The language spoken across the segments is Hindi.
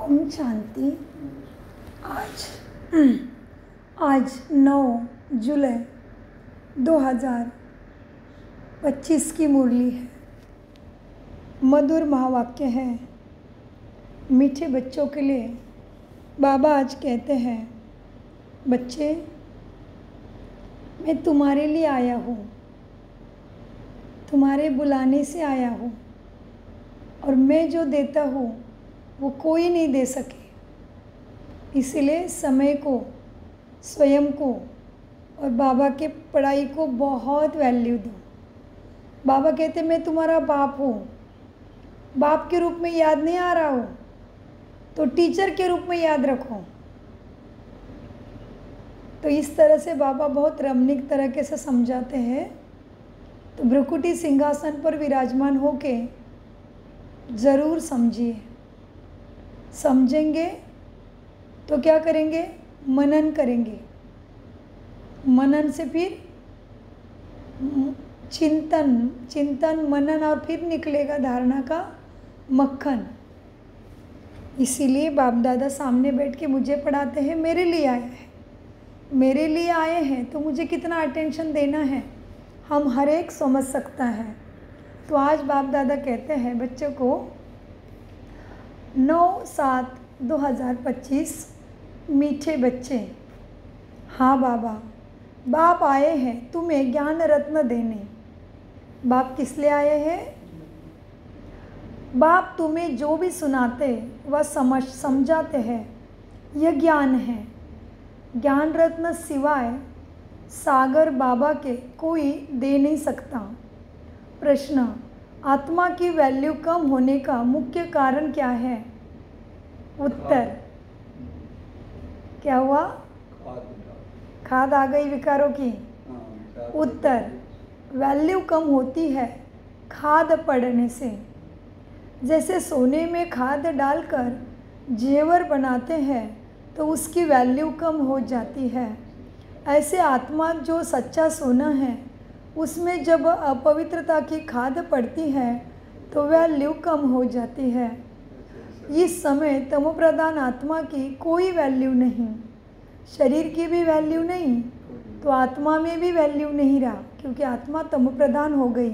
ओम शांति। आज 9 जुलाई 2025 की मुरली है। मधुर महावाक्य है मीठे बच्चों के लिए। बाबा आज कहते हैं, बच्चे मैं तुम्हारे लिए आया हूँ, तुम्हारे बुलाने से आया हूँ, और मैं जो देता हूँ वो कोई नहीं दे सके। इसलिए समय को, स्वयं को और बाबा के पढ़ाई को बहुत वैल्यू दो। बाबा कहते मैं तुम्हारा बाप हूँ, बाप के रूप में याद नहीं आ रहा हो तो टीचर के रूप में याद रखो। तो इस तरह से बाबा बहुत रमणीक तरीके से समझाते हैं। तो भ्रुकुटी सिंहासन पर विराजमान होके ज़रूर समझिए। समझेंगे तो क्या करेंगे? मनन करेंगे। मनन से फिर चिंतन मनन, और फिर निकलेगा धारणा का मक्खन। इसीलिए बाप दादा सामने बैठ के मुझे पढ़ाते हैं। मेरे लिए आया है, मेरे लिए आए हैं तो मुझे कितना अटेंशन देना है हम हर एक समझ सकता है। तो आज बाप दादा कहते हैं बच्चों को 9/7/2025 मीठे बच्चे, हाँ बाबा, बाप आए हैं तुम्हें ज्ञान रत्न देने। बाप किस लिए आए हैं? बाप तुम्हें जो भी सुनाते वह समझाते हैं, यह ज्ञान है। ज्ञान रत्न सिवाय सागर बाबा के कोई दे नहीं सकता। प्रश्न, आत्मा की वैल्यू कम होने का मुख्य कारण क्या है? उत्तर, क्या हुआ? खाद आ गई विकारों की। उत्तर, वैल्यू कम होती है खाद पड़ने से। जैसे सोने में खाद डालकर जेवर बनाते हैं तो उसकी वैल्यू कम हो जाती है, ऐसे आत्मा जो सच्चा सोना है उसमें जब अपवित्रता की खाद पड़ती है तो वैल्यू कम हो जाती है। इस समय तमो प्रधान आत्मा की कोई वैल्यू नहीं, शरीर की भी वैल्यू नहीं, तो आत्मा में भी वैल्यू नहीं रहा, क्योंकि आत्मा तमो प्रधान हो गई।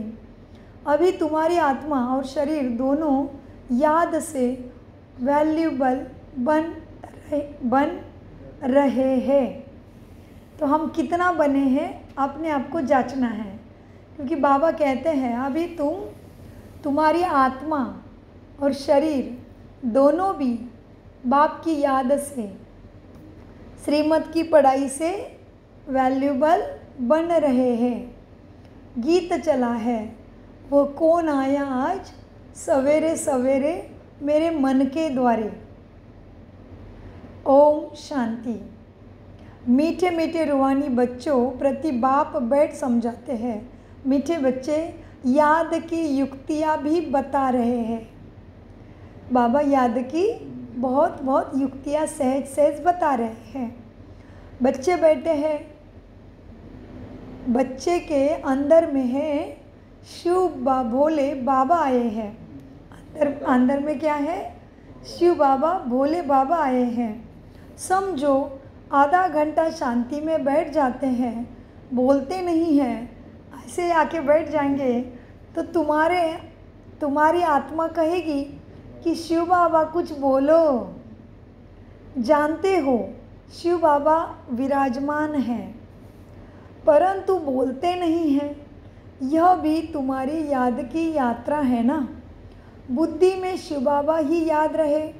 अभी तुम्हारी आत्मा और शरीर दोनों याद से वैल्यूबल बन रहे हैं। तो हम कितना बने हैं अपने आप को जांचना है, क्योंकि बाबा कहते हैं अभी तुम्हारी आत्मा और शरीर दोनों भी बाप की याद से, श्रीमत की पढ़ाई से वैल्यूबल बन रहे हैं। गीत चला है, वो कौन आया आज सवेरे सवेरे मेरे मन के द्वारे। ओम शांति। मीठे मीठे रूहानी बच्चों प्रति बाप बैठ समझाते हैं। मीठे बच्चे याद की युक्तियाँ भी बता रहे हैं। बाबा याद की बहुत बहुत युक्तियाँ सहज सहज बता रहे हैं। बच्चे बैठे हैं, बच्चे के अंदर में है शिव भोले बाबा आए हैं। अंदर में क्या है? शिव बाबा, भोले बाबा आए हैं। समझो आधा घंटा शांति में बैठ जाते हैं, बोलते नहीं हैं, ऐसे आके बैठ जाएंगे तो तुम्हारी आत्मा कहेगी कि शिव बाबा कुछ बोलो। जानते हो शिव बाबा विराजमान हैं, परंतु बोलते नहीं हैं। यह भी तुम्हारी याद की यात्रा है ना। बुद्धि में शिव बाबा ही याद रहे,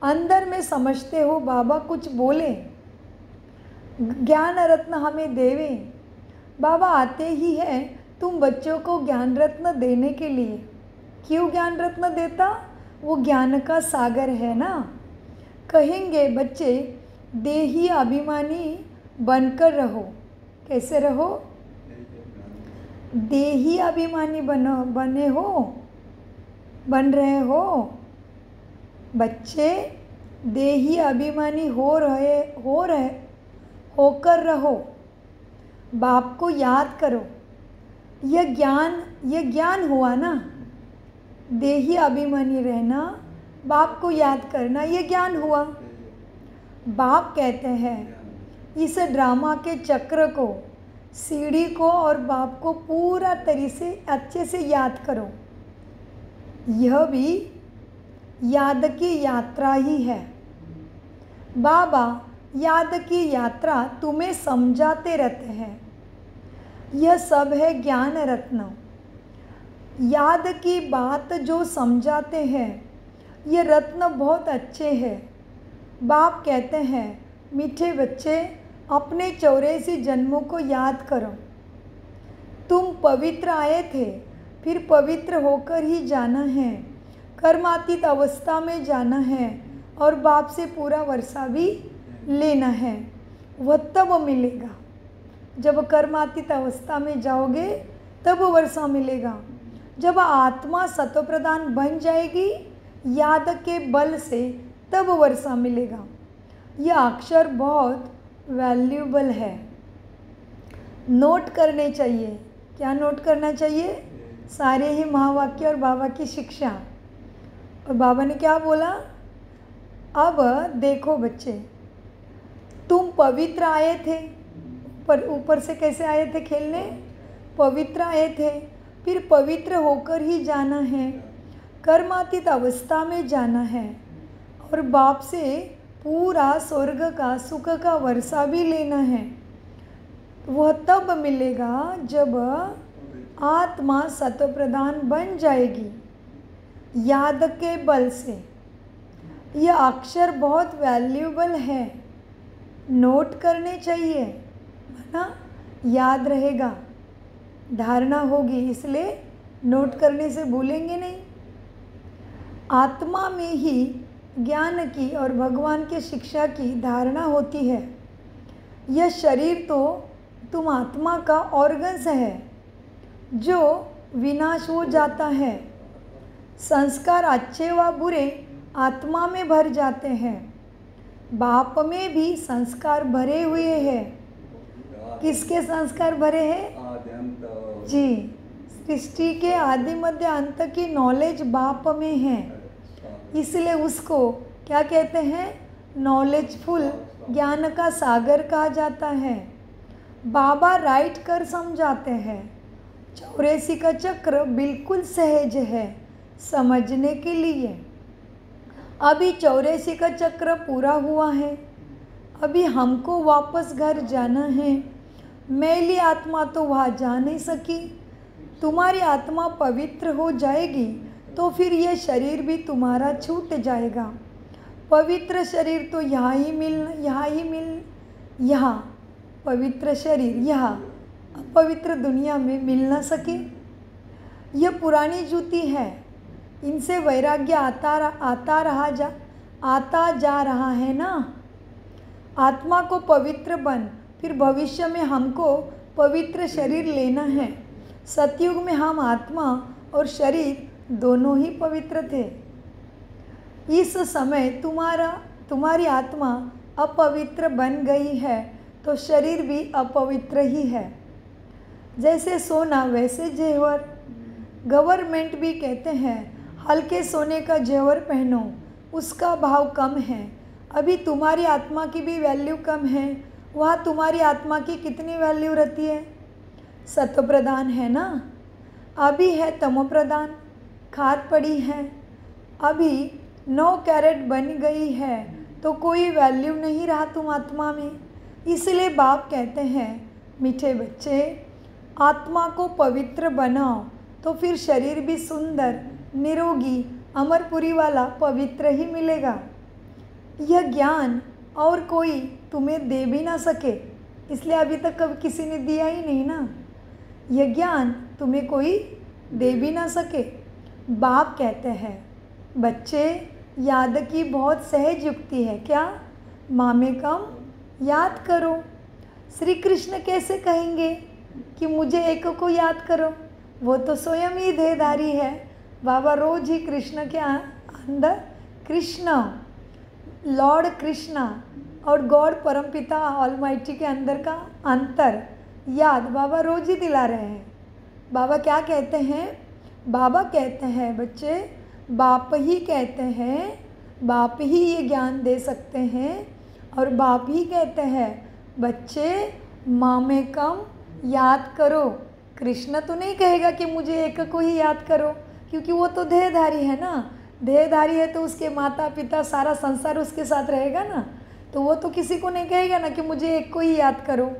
अंदर में समझते हो बाबा कुछ बोले, ज्ञान रत्न हमें देवे। बाबा आते ही है तुम बच्चों को ज्ञान रत्न देने के लिए। क्यों ज्ञान रत्न देता? वो ज्ञान का सागर है ना। कहेंगे बच्चे देही अभिमानी बनकर रहो। कैसे रहो? देही अभिमानी बन रहे हो। बच्चे देही अभिमानी होकर रहो। बाप को याद करो। यह ज्ञान हुआ ना। देही अभिमानी रहना बाप को याद करना, ये ज्ञान हुआ। बाप कहते हैं इस ड्रामा के चक्र को, सीढ़ी को और बाप को पूरा तरीके से अच्छे से याद करो। यह भी याद की यात्रा ही है। बाबा याद की यात्रा तुम्हें समझाते रहते हैं। यह सब है ज्ञान रत्न। याद की बात जो समझाते हैं, ये रत्न बहुत अच्छे हैं। बाप कहते हैं मीठे बच्चे, अपने 84 जन्मों को याद करो। तुम पवित्र आए थे, फिर पवित्र होकर ही जाना है। कर्मातीत अवस्था में जाना है और बाप से पूरा वर्षा भी लेना है। वह तब मिलेगा जब कर्मातीत अवस्था में जाओगे, तब वर्षा मिलेगा। जब आत्मा सत्वप्रधान बन जाएगी याद के बल से, तब वर्षा मिलेगा। यह अक्षर बहुत वैल्यूबल है, नोट करने चाहिए। क्या नोट करना चाहिए? सारे ही महावाक्य और बाबा की शिक्षा। और बाबा ने क्या बोला? अब देखो बच्चे, तुम पवित्र आए थे, पर ऊपर से कैसे आए थे खेलने? पवित्र आए थे, फिर पवित्र होकर ही जाना है। कर्मातीत अवस्था में जाना है और बाप से पूरा स्वर्ग का सुख का वर्षा भी लेना है। वह तब मिलेगा जब आत्मा सत्वप्रधान बन जाएगी याद के बल से। यह अक्षर बहुत वैल्यूबल है, नोट करने चाहिए, है ना? याद रहेगा, धारणा होगी, इसलिए नोट करने से भूलेंगे नहीं। आत्मा में ही ज्ञान की और भगवान के शिक्षा की धारणा होती है। यह शरीर तो तुम आत्मा का ऑर्गन्स है जो विनाश हो जाता है। संस्कार अच्छे व बुरे आत्मा में भर जाते हैं। बाप में भी संस्कार भरे हुए हैं। किसके संस्कार भरे हैं? जी, सृष्टि के आदि मध्य अंत की नॉलेज बाप में है, इसलिए उसको क्या कहते हैं? नॉलेजफुल, ज्ञान का सागर कहा जाता है। बाबा राइट कर समझाते हैं। 84 का चक्र बिल्कुल सहज है समझने के लिए। अभी 84 का चक्र पूरा हुआ है, अभी हमको वापस घर जाना है। मैली आत्मा तो वहाँ जा नहीं सकी। तुम्हारी आत्मा पवित्र हो जाएगी तो फिर यह शरीर भी तुम्हारा छूट जाएगा। पवित्र शरीर तो यहाँ पवित्र शरीर यहाँ अपवित्र दुनिया में मिल ना सके। यह पुरानी जूती है, इनसे वैराग्य आता जा रहा है ना। आत्मा को पवित्र बन, फिर भविष्य में हमको पवित्र शरीर लेना है। सतयुग में हम आत्मा और शरीर दोनों ही पवित्र थे। इस समय तुम्हारी आत्मा अपवित्र बन गई है तो शरीर भी अपवित्र ही है। जैसे सोना वैसे जेवर। गवर्नमेंट भी कहते हैं हल्के सोने का जेवर पहनो, उसका भाव कम है। अभी तुम्हारी आत्मा की भी वैल्यू कम है। वहाँ तुम्हारी आत्मा की कितनी वैल्यू रहती है? सत्व प्रधान है ना, अभी है तमो प्रधान, खाद पड़ी है। अभी 9 कैरेट बन गई है तो कोई वैल्यू नहीं रहा तुम आत्मा में। इसलिए बाप कहते हैं मीठे बच्चे, आत्मा को पवित्र बनाओ तो फिर शरीर भी सुंदर, निरोगी, अमरपुरी वाला पवित्र ही मिलेगा। यह ज्ञान और कोई तुम्हें दे भी ना सके, इसलिए अभी तक कभी किसी ने दिया ही नहीं ना। यह ज्ञान तुम्हें कोई दे भी ना सके। बाप कहते हैं बच्चे, याद की बहुत सहज युक्ति है। क्या? माँ में कम याद करो। श्री कृष्ण कैसे कहेंगे कि मुझे एक को याद करो? वो तो स्वयं ही देहधारी है। बाबा रोज ही कृष्ण के अंदर, कृष्ण लॉर्ड कृष्णा और गॉड परमपिता ऑलमाइटी के अंदर का अंतर याद बाबा रोज ही दिला रहे हैं। बाबा क्या कहते हैं? बाबा कहते हैं बच्चे, बाप ही कहते हैं, बाप ही ये ज्ञान दे सकते हैं और बाप ही कहते हैं बच्चे मामेकम याद करो। कृष्ण तो नहीं कहेगा कि मुझे एक को ही याद करो, क्योंकि वो तो देहधारी है ना। देहधारी है तो उसके माता पिता सारा संसार उसके साथ रहेगा ना, तो वो तो किसी को नहीं कहेगा ना कि मुझे एक को ही याद करो।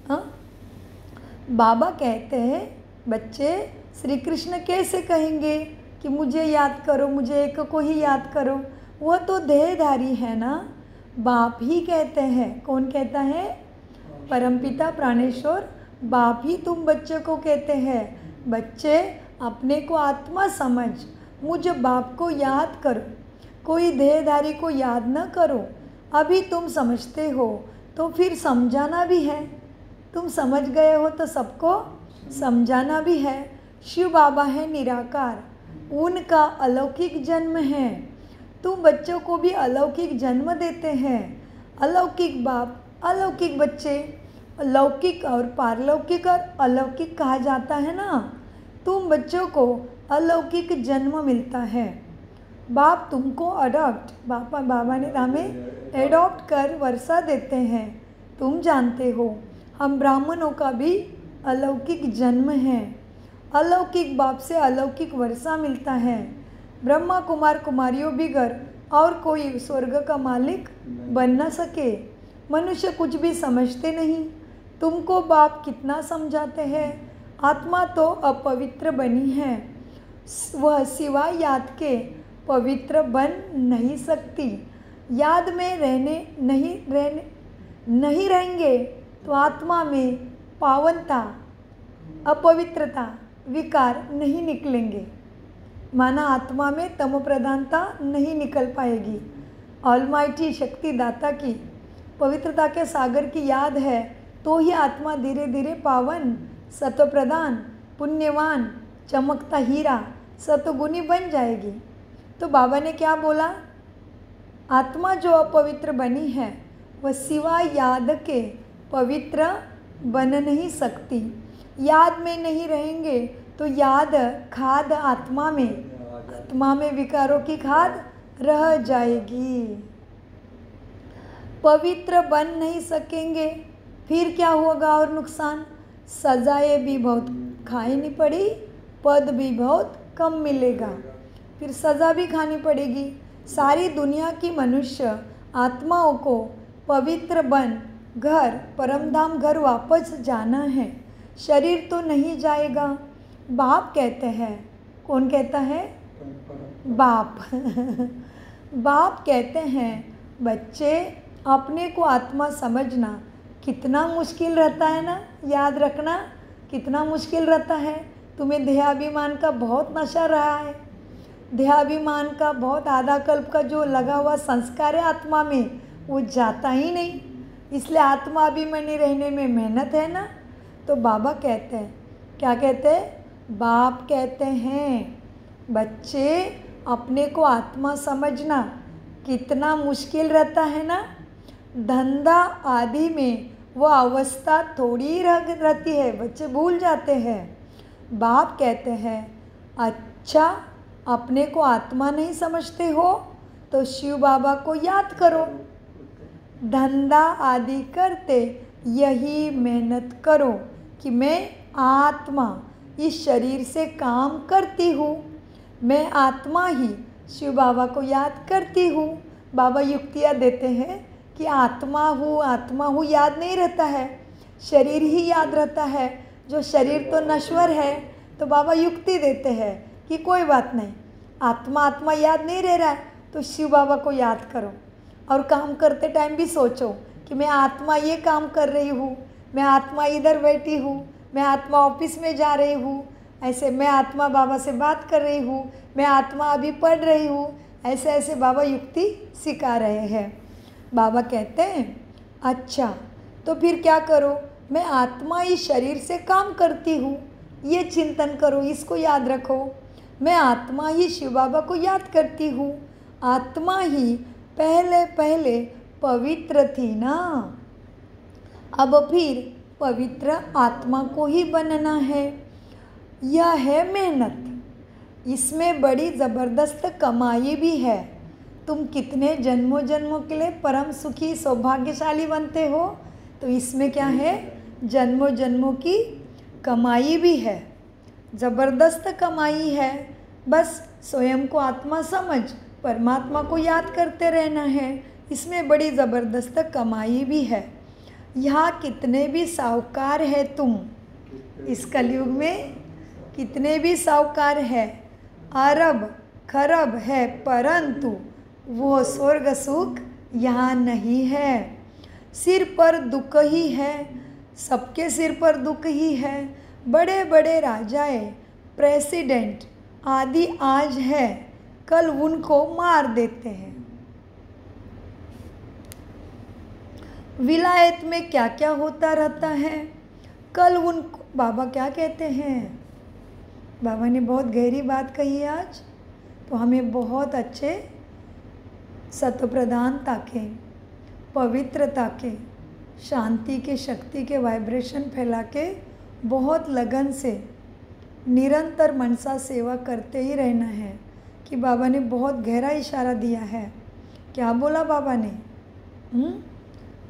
हाँ, बाबा कहते हैं बच्चे श्री कृष्ण कैसे कहेंगे कि मुझे याद करो, मुझे एक को ही याद करो, वह तो देहधारी है ना। बाप ही कहते हैं। कौन कहता है? परमपिता प्राणेश्वर बाप ही तुम बच्चे को कहते हैं बच्चे अपने को आत्मा समझ, मुझ बाप को याद करो, कोई देहधारी को याद न करो। अभी तुम समझते हो तो फिर समझाना भी है, तुम समझ गए हो तो सबको समझाना भी है। शिव बाबा है निराकार, उनका अलौकिक जन्म है। तुम बच्चों को भी अलौकिक जन्म देते हैं। अलौकिक बाप, अलौकिक बच्चे, लौकिक और पारलौकिक और अलौकिक कहा जाता है ना। तुम बच्चों को अलौकिक जन्म मिलता है। बाप तुमको अडॉप्ट, बाबा ने हमें एडॉप्ट कर वर्षा देते हैं। तुम जानते हो हम ब्राह्मणों का भी अलौकिक जन्म है। अलौकिक बाप से अलौकिक वर्षा मिलता है। ब्रह्मा कुमार कुमारियों बिगर और कोई स्वर्ग का मालिक बन न सके। मनुष्य कुछ भी समझते नहीं। तुमको बाप कितना समझाते हैं। आत्मा तो अपवित्र बनी है, वह सिवाय याद के पवित्र बन नहीं सकती। याद में नहीं रहेंगे तो आत्मा में पावनता, अपवित्रता, विकार नहीं निकलेंगे। माना आत्मा में तम प्रधानता नहीं निकल पाएगी। ऑलमाइटी शक्तिदाता की पवित्रता के सागर की याद है तो ही आत्मा धीरे धीरे पावन, सत्व प्रधान, पुण्यवान, चमकता हीरा, सतगुणी बन जाएगी। तो बाबा ने क्या बोला? आत्मा जो अपवित्र बनी है वह सिवाय याद के पवित्र बन नहीं सकती। याद में नहीं रहेंगे तो याद खाद आत्मा में विकारों की खाद रह जाएगी। पवित्र बन नहीं सकेंगे, फिर क्या होगा और नुकसान? सजाएं भी बहुत खानी पड़ी, पद भी बहुत कम मिलेगा, फिर सज़ा भी खानी पड़ेगी। सारी दुनिया की मनुष्य आत्माओं को पवित्र बन घर, परमधाम घर वापस जाना है। शरीर तो नहीं जाएगा। बाप कहते हैं। कौन कहता है? बाप बाप कहते हैं बच्चे अपने को आत्मा समझना कितना मुश्किल रहता है ना, याद रखना कितना मुश्किल रहता है। तुम्हें देहाभिमान का बहुत नशा रहा है। देहाभिमान का बहुत आधा कल्प का जो लगा हुआ संस्कार है आत्मा में, वो जाता ही नहीं। इसलिए आत्मा अभिमानी रहने में मेहनत है ना। तो बाबा कहते हैं, क्या कहते हैं? बाप कहते हैं बच्चे अपने को आत्मा समझना कितना मुश्किल रहता है ना। धंधा आदि में वो अवस्था थोड़ी रहती है, बच्चे भूल जाते हैं। बाप कहते हैं अच्छा अपने को आत्मा नहीं समझते हो तो शिव बाबा को याद करो। धंधा आदि करते यही मेहनत करो कि मैं आत्मा इस शरीर से काम करती हूँ, मैं आत्मा ही शिव बाबा को याद करती हूँ। बाबा युक्तियाँ देते हैं कि आत्मा हूँ याद नहीं रहता है, शरीर ही याद रहता है। जो शरीर तो नश्वर है, तो बाबा युक्ति देते हैं कि कोई बात नहीं, आत्मा याद नहीं रह रहा है तो शिव बाबा को याद करो। और काम करते टाइम भी सोचो कि मैं आत्मा ये काम कर रही हूँ, मैं आत्मा इधर बैठी हूँ, मैं आत्मा ऑफिस में जा रही हूँ, ऐसे मैं आत्मा बाबा से बात कर रही हूँ, मैं आत्मा अभी पढ़ रही हूँ। ऐसे ऐसे बाबा युक्ति सिखा रहे हैं। बाबा कहते हैं अच्छा तो फिर क्या करो? मैं आत्मा इस शरीर से काम करती हूँ, ये चिंतन करो, इसको याद रखो। मैं आत्मा ही शिव बाबा को याद करती हूँ। आत्मा ही पहले पवित्र थी ना, अब फिर पवित्र आत्मा को ही बनना है। यह है मेहनत। इसमें बड़ी ज़बरदस्त कमाई भी है। तुम कितने जन्मों जन्मों के लिए परम सुखी सौभाग्यशाली बनते हो, तो इसमें क्या है, जन्मों जन्मों की कमाई भी है, ज़बरदस्त कमाई है। बस स्वयं को आत्मा समझ परमात्मा को याद करते रहना है, इसमें बड़ी ज़बरदस्त कमाई भी है। यहाँ कितने भी साहूकार है तुम, इस कलयुग में कितने भी साहूकार है, अरब खरब है, परंतु वो स्वर्ग सुख यहाँ नहीं है। सिर पर दुख ही है, सबके सिर पर दुख ही है। बड़े बड़े राजाए प्रेसिडेंट आदि आज है, कल उनको मार देते हैं। विलायत में क्या क्या होता रहता है, कल उनको बाबा क्या कहते हैं। बाबा ने बहुत गहरी बात कही है आज, तो हमें बहुत अच्छे सत्प्रधानता के, पवित्रता के, शांति के, शक्ति के वाइब्रेशन फैला के बहुत लगन से निरंतर मनसा सेवा करते ही रहना है। कि बाबा ने बहुत गहरा इशारा दिया है। क्या बोला बाबा ने,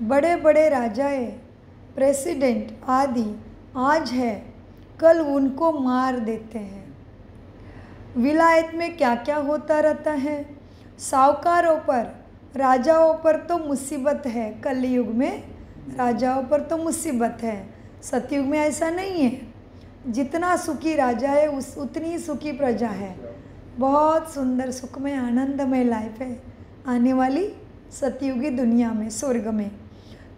बड़े बड़े राजाए प्रेसिडेंट आदि आज है, कल उनको मार देते हैं। विलायत में क्या क्या होता रहता है, साहूकारों पर, राजाओं पर तो मुसीबत है। कलयुग में राजाओं पर तो मुसीबत है, सतयुग में ऐसा नहीं है। जितना सुखी राजा है उतनी सुखी प्रजा है। बहुत सुंदर सुखमय आनंदमय लाइफ है आने वाली सतयुगी दुनिया में, स्वर्ग में।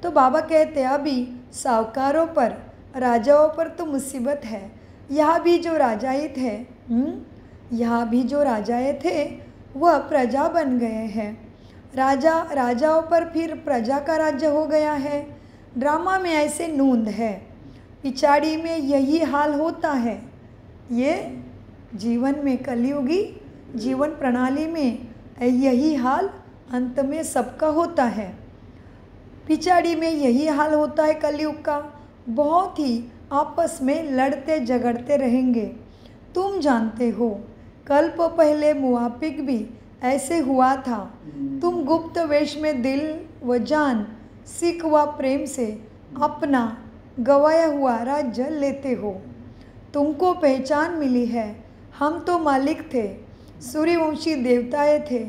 तो बाबा कहते हैं अभी साहूकारों पर, राजाओं पर तो मुसीबत है। यहाँ भी जो राजाए थे, यहाँ भी जो राजाए थे वह प्रजा बन गए हैं। राजाओं पर फिर प्रजा का राज्य हो गया है। ड्रामा में ऐसे नूंद है, पिछाड़ी में यही हाल होता है। ये जीवन में, कलयुगी जीवन प्रणाली में यही हाल अंत में सबका होता है। पिछाड़ी में यही हाल होता है कलयुग का। बहुत ही आपस में लड़ते झगड़ते रहेंगे। तुम जानते हो कल्प पहले मुआफिक भी ऐसे हुआ था। तुम गुप्त वेश में दिल व जान, सिख व प्रेम से अपना गवाया हुआ राज्य लेते हो। तुमको पहचान मिली है, हम तो मालिक थे, सूर्यवंशी देवताएं थे।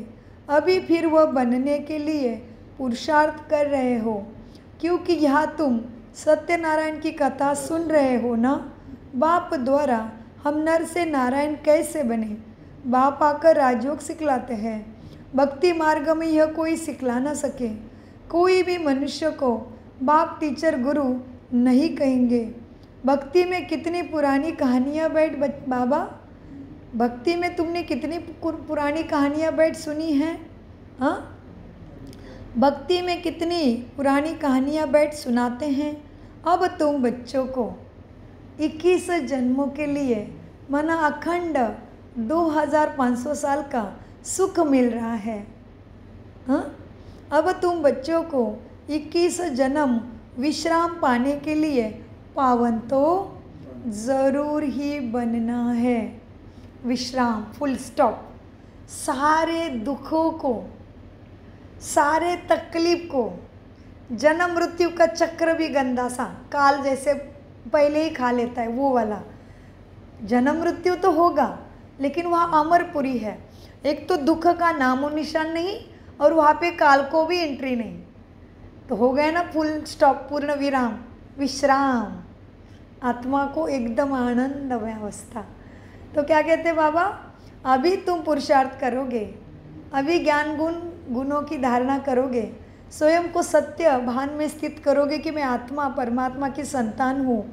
अभी फिर वह बनने के लिए पुरुषार्थ कर रहे हो, क्योंकि यहाँ तुम सत्यनारायण की कथा सुन रहे हो ना। बाप द्वारा हम नर से नारायण कैसे बने, बाप आकर राजयोग सिखलाते हैं। भक्ति मार्ग में यह कोई सिखला ना सके। कोई भी मनुष्य को बाप टीचर गुरु नहीं कहेंगे। भक्ति में कितनी पुरानी कहानियाँ बैठ बाबा, भक्ति में तुमने कितनी पुरानी कहानियाँ बैठ सुनी हैं। हाँ, भक्ति में कितनी पुरानी कहानियाँ बैठ सुनाते हैं। अब तुम बच्चों को 21 जन्मों के लिए माना अखंड 2500 साल का सुख मिल रहा है। हाँ, अब तुम बच्चों को 21 जन्म विश्राम पाने के लिए पावन तो ज़रूर ही बनना है। विश्राम, फुल स्टॉप। सारे दुखों को, सारे तकलीफ को, जन्म मृत्यु का चक्र भी गंदा सा काल जैसे पहले ही खा लेता है, वो वाला। जन्म मृत्यु तो होगा, लेकिन वहाँ अमरपुरी है। एक तो दुख का नामो निशान नहीं, और वहाँ पे काल को भी एंट्री नहीं। तो हो गया ना फुल स्टॉप, पूर्ण विराम, विश्राम। आत्मा को एकदम आनंदमय अवस्था। तो क्या कहते बाबा, अभी तुम पुरुषार्थ करोगे, अभी ज्ञान गुणों की धारणा करोगे, स्वयं को सत्य भान में स्थित करोगे कि मैं आत्मा परमात्मा की संतान हूँ,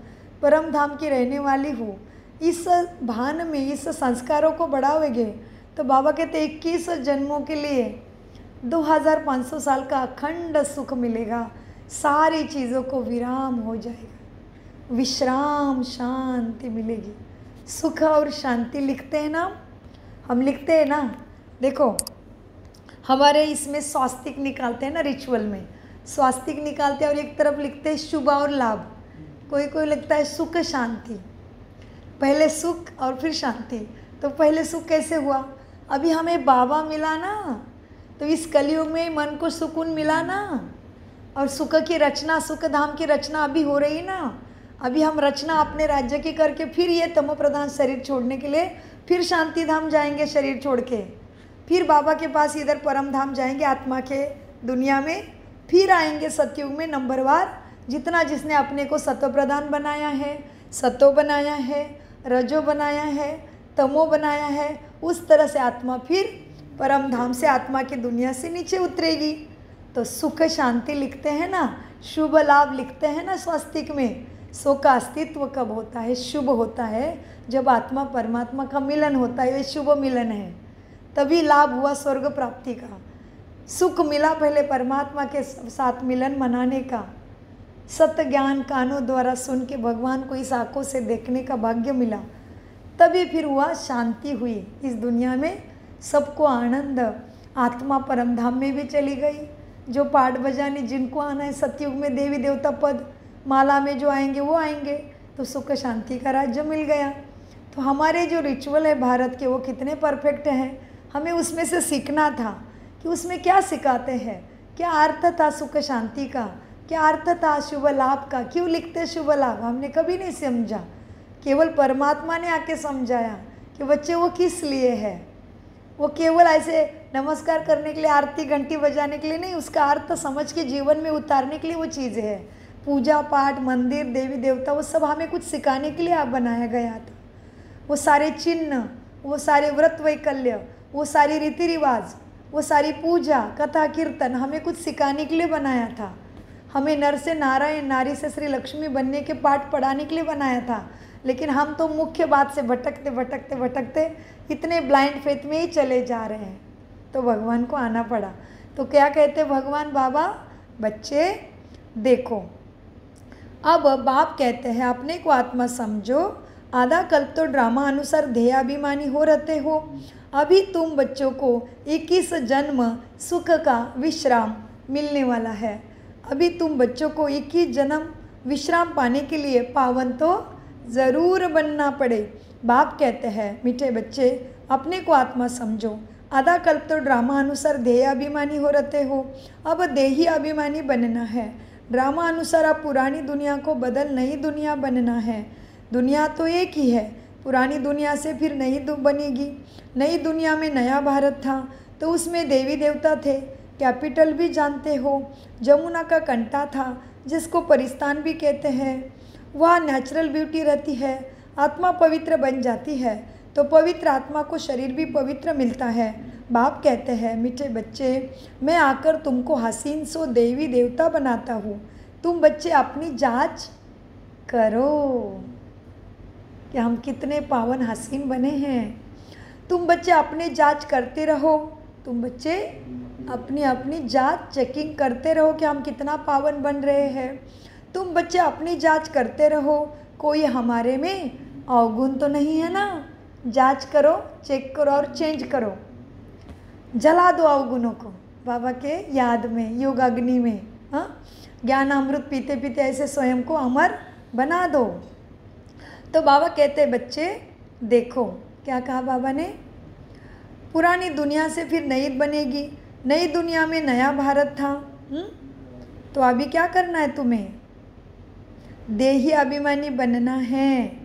परम धाम की रहने वाली हूँ। इस भान में, इस संस्कारों को बढ़ाओगे तो बाबा कहते 21 जन्मों के लिए 2500 साल का अखंड सुख मिलेगा। सारी चीज़ों को विराम हो जाएगा, विश्राम, शांति मिलेगी। सुख और शांति लिखते हैं ना हम, लिखते हैं ना। देखो हमारे इसमें स्वास्तिक निकालते हैं ना, रिचुअल में स्वास्तिक निकालते हैं और एक तरफ लिखते हैं शुभ और लाभ। कोई कोई लिखता है सुख शांति, पहले सुख और फिर शांति। तो पहले सुख कैसे हुआ? अभी हमें बाबा मिला ना, तो इस कलयुग में मन को सुकून मिला ना, और सुख की रचना, सुख धाम की रचना अभी हो रही ना। अभी हम रचना अपने राज्य की करके फिर ये तमो प्रधान शरीर छोड़ने के लिए फिर शांति धाम जाएंगे शरीर छोड़ के, फिर बाबा के पास इधर परम धाम जाएंगे आत्मा के दुनिया में, फिर आएंगे सतयुग में नंबरवार। जितना जिसने अपने को सतो प्रधान बनाया है, सतो बनाया है, रजो बनाया है, तमो बनाया है, उस तरह से आत्मा फिर परम धाम से आत्मा की दुनिया से नीचे उतरेगी। तो सुख शांति लिखते हैं ना, शुभ लाभ लिखते हैं ना स्वस्तिक में। सुख का अस्तित्व कब होता है? शुभ होता है जब आत्मा परमात्मा का मिलन होता है, ये शुभ मिलन है, तभी लाभ हुआ स्वर्ग प्राप्ति का। सुख मिला पहले परमात्मा के साथ मिलन मनाने का, सत्य ज्ञान कानों द्वारा सुन के भगवान को इस आंखों से देखने का भाग्य मिला, तभी फिर हुआ शांति हुई इस दुनिया में, सबको आनंद। आत्मा परम धाम में भी चली गई। जो पाठ बजाने जिनको आना है सतयुग में देवी देवता पद माला में जो आएंगे वो आएंगे, तो सुख शांति का राज्य मिल गया। तो हमारे जो रिचुअल है भारत के वो कितने परफेक्ट हैं, हमें उसमें से सीखना था कि उसमें क्या सिखाते हैं, क्या अर्थ था सुख शांति का, क्या अर्थ था शुभ लाभ का, क्यों लिखते शुभ लाभ, हमने कभी नहीं समझा। केवल परमात्मा ने आके समझाया कि बच्चे वो किस लिए है। वो केवल ऐसे नमस्कार करने के लिए, आरती घंटी बजाने के लिए नहीं, उसका अर्थ समझ के जीवन में उतारने के लिए वो चीज़ है। पूजा पाठ, मंदिर, देवी देवता, वो सब हमें कुछ सिखाने के लिए आप बनाया गया था। वो सारे चिन्ह, वो सारे व्रत वैकल्य, वो सारी रीति रिवाज, वो सारी पूजा कथा कीर्तन हमें कुछ सिखाने के लिए बनाया था। हमें नर से नारायण, नारी से श्री लक्ष्मी बनने के पाठ पढ़ाने के लिए बनाया था। लेकिन हम तो मुख्य बात से भटकते भटकते भटकते इतने ब्लाइंड फेथ में ही चले जा रहे हैं, तो भगवान को आना पड़ा। तो क्या कहते भगवान बाबा, बच्चे देखो, अब बाप कहते हैं अपने को आत्मा समझो, आधा कल्प तो ड्रामा अनुसार ध्येयाभिमानी हो रहते हो। अभी तुम बच्चों को 21 जन्म सुख का विश्राम मिलने वाला है। अभी तुम बच्चों को 21 जन्म विश्राम पाने के लिए पावन तो ज़रूर बनना पड़े। बाप कहते हैं मीठे बच्चे अपने को आत्मा समझो, आधा कल्प तो ड्रामा अनुसार ध्येयाभिमानी हो रहते हो, अब देही अभिमानी बनना है। ड्रामा अनुसार अब पुरानी दुनिया को बदल नई दुनिया बनना है। दुनिया तो एक ही है, पुरानी दुनिया से फिर नई बनेगी। नई दुनिया में नया भारत था, तो उसमें देवी देवता थे, कैपिटल भी जानते हो, जमुना का कंटा था जिसको परिस्तान भी कहते हैं। वह नेचुरल ब्यूटी रहती है, आत्मा पवित्र बन जाती है, तो पवित्र आत्मा को शरीर भी पवित्र मिलता है। बाप कहते हैं मीठे बच्चे, मैं आकर तुमको हसीन सो देवी देवता बनाता हूँ, तुम बच्चे अपनी जांच करो कि हम कितने पावन हसीन बने हैं। तुम बच्चे अपनी जांच करते रहो, तुम बच्चे अपनी जांच चेकिंग करते रहो कि हम कितना पावन बन रहे हैं। तुम बच्चे अपनी जांच करते रहो, कोई हमारे में अवगुण तो नहीं है ना। जांच करो, चेक करो और चेंज करो, जला दो अवगुणों को बाबा के याद में, योग अग्नि में। हाँ, ज्ञान अमृत पीते पीते ऐसे स्वयं को अमर बना दो। तो बाबा कहते बच्चे देखो, क्या कहा बाबा ने, पुरानी दुनिया से फिर नई बनेगी, नई दुनिया में नया भारत था। तो अभी क्या करना है तुम्हें, देही अभिमानी बनना है।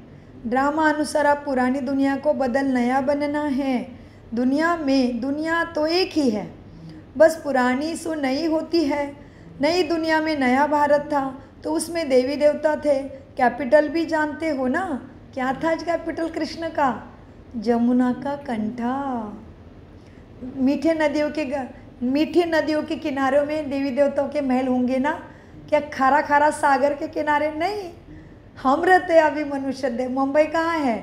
ड्रामा अनुसार आप पुरानी दुनिया को बदल नया बनना है। दुनिया में दुनिया तो एक ही है, बस पुरानी सो नई होती है। नई दुनिया में नया भारत था, तो उसमें देवी देवता थे, कैपिटल भी जानते हो ना। क्या था आज कैपिटल कृष्ण का, जमुना का कंठा। मीठी नदियों के किनारों में देवी देवताओं के महल होंगे ना, क्या खारा खारा सागर के किनारे नहीं। हम रहते हैं अभी मनुष्य देव। मुंबई कहाँ है,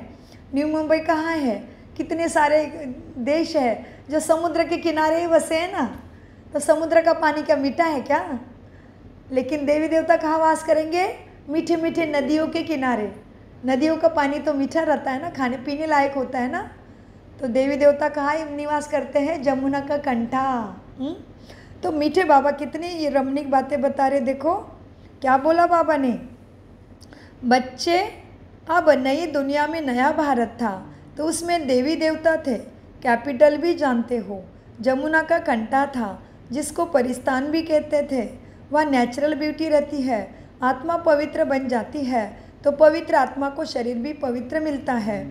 न्यू मुंबई कहाँ है, कितने सारे देश है जो समुद्र के किनारे ही बसे हैं ना। तो समुद्र का पानी क्या मीठा है क्या? लेकिन देवी देवता कहाँ वास करेंगे, मीठे मीठे नदियों के किनारे। नदियों का पानी तो मीठा रहता है ना, खाने पीने लायक होता है ना। तो देवी देवता कहाँ निवास करते हैं, जमुना का कंठा। तो मीठे बाबा कितनी ये रमणीक बातें बता रहे। देखो क्या बोला बाबा ने, बच्चे अब नई दुनिया में नया भारत था, तो उसमें देवी देवता थे, कैपिटल भी जानते हो। जमुना का कंटा था जिसको परिस्तान भी कहते थे। वह नेचुरल ब्यूटी रहती है। आत्मा पवित्र बन जाती है तो पवित्र आत्मा को शरीर भी पवित्र मिलता है।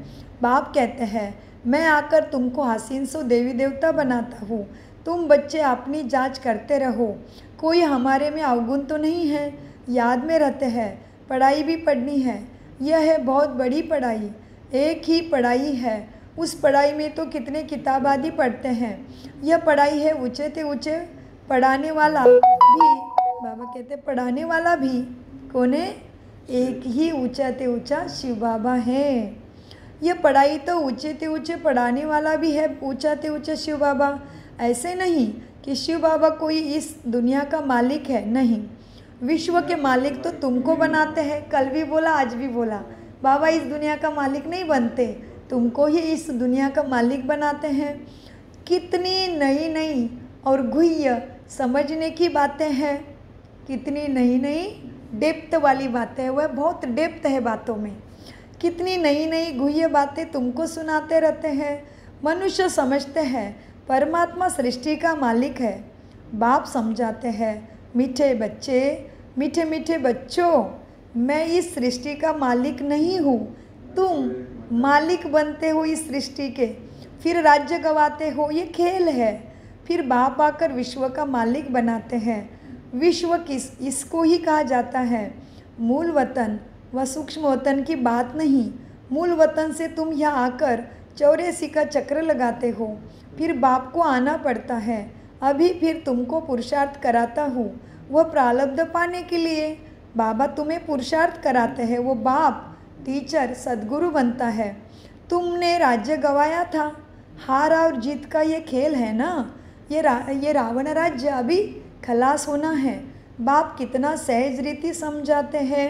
बाप कहते हैं, मैं आकर तुमको हसीन सो देवी देवता बनाता हूँ। तुम बच्चे अपनी जांच करते रहो, कोई हमारे में अवगुण तो नहीं है। याद में रहते हैं, पढ़ाई भी पढ़नी है। यह है बहुत बड़ी पढ़ाई, एक ही पढ़ाई है। उस पढ़ाई में तो कितने किताब आदि पढ़ते हैं। यह पढ़ाई है ऊँचे से ऊँचे पढ़ाने वाला भी। बाबा कहते पढ़ाने वाला भी कौन है? एक ही ऊँचा से ऊँचा शिव बाबा है। यह पढ़ाई तो ऊँचे से ऊँचे पढ़ाने वाला भी है, ऊँचा से ऊँचा शिव बाबा। ऐसे नहीं कि शिव बाबा कोई इस दुनिया का मालिक है, नहीं। विश्व के मालिक तो तुमको बनाते हैं। कल भी बोला, आज भी बोला, बाबा इस दुनिया का मालिक नहीं बनते, तुमको ही इस दुनिया का मालिक बनाते हैं। कितनी नई नई और गुह्य समझने की बातें हैं, कितनी नई नई डेप्थ वाली बातें हैं। वह बहुत डेप्थ है बातों में। कितनी नई नई गुह्य बातें तुमको सुनाते रहते हैं। मनुष्य समझते हैं परमात्मा सृष्टि का मालिक है। बाप समझाते हैं, मीठे बच्चे, मीठे मीठे बच्चों, मैं इस सृष्टि का मालिक नहीं हूँ। तुम मालिक बनते हो इस सृष्टि के, फिर राज्य गवाते हो, ये खेल है। फिर बाप आकर विश्व का मालिक बनाते हैं। विश्व किस इसको ही कहा जाता है मूल वतन व सूक्ष्म वतन की बात नहीं। मूल वतन से तुम यहाँ आकर 84 का चक्र लगाते हो, फिर बाप को आना पड़ता है। अभी फिर तुमको पुरुषार्थ कराता हूँ, वह प्रारब्ध पाने के लिए। बाबा तुम्हें पुरुषार्थ कराते हैं, वो बाप टीचर सद्गुरु बनता है। तुमने राज्य गवाया था, हार और जीत का ये खेल है ना। ये रावण राज्य अभी खलास होना है। बाप कितना सहज रीति समझाते हैं।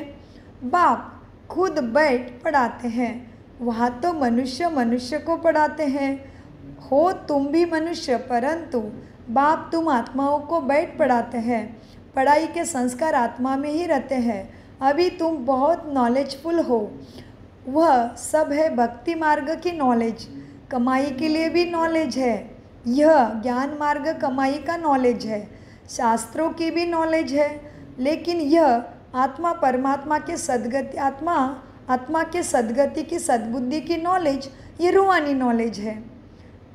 बाप खुद बैठ पढ़ाते हैं। वहाँ तो मनुष्य मनुष्य को पढ़ाते हैं। हो तुम भी मनुष्य, परंतु बाप तुम आत्माओं को बैठ पढ़ाते हैं। पढ़ाई के संस्कार आत्मा में ही रहते हैं। अभी तुम बहुत नॉलेजफुल हो। वह सब है भक्ति मार्ग की नॉलेज। कमाई के लिए भी नॉलेज है। यह ज्ञान मार्ग कमाई का नॉलेज है। शास्त्रों की भी नॉलेज है। लेकिन यह आत्मा परमात्मा के सद्गति, आत्मा के सद्गति की सद्बुद्धि की नॉलेज, ये रूहानी नॉलेज है।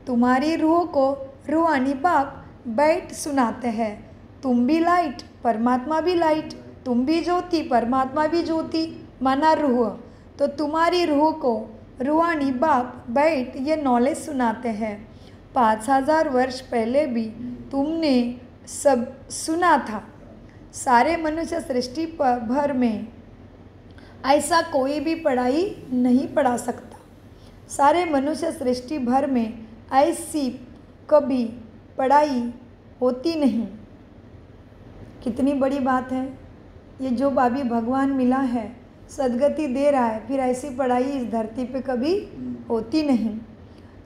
तुम्हारी रूह को रूहानी बाप बैठ सुनाते हैं। तुम भी लाइट, परमात्मा भी लाइट। तुम भी ज्योति, परमात्मा भी ज्योति, माना रूह। तो तुम्हारी रूह को रूहानी बाप बैठ ये नॉलेज सुनाते हैं। 5000 वर्ष पहले भी तुमने सब सुना था। सारे मनुष्य सृष्टि भर में ऐसा कोई भी पढ़ाई नहीं पढ़ा सकता। सारे मनुष्य सृष्टि भर में ऐसी कभी पढ़ाई होती नहीं। कितनी बड़ी बात है ये, जो अभी भगवान मिला है, सद्गति दे रहा है, फिर ऐसी पढ़ाई इस धरती पे कभी होती नहीं।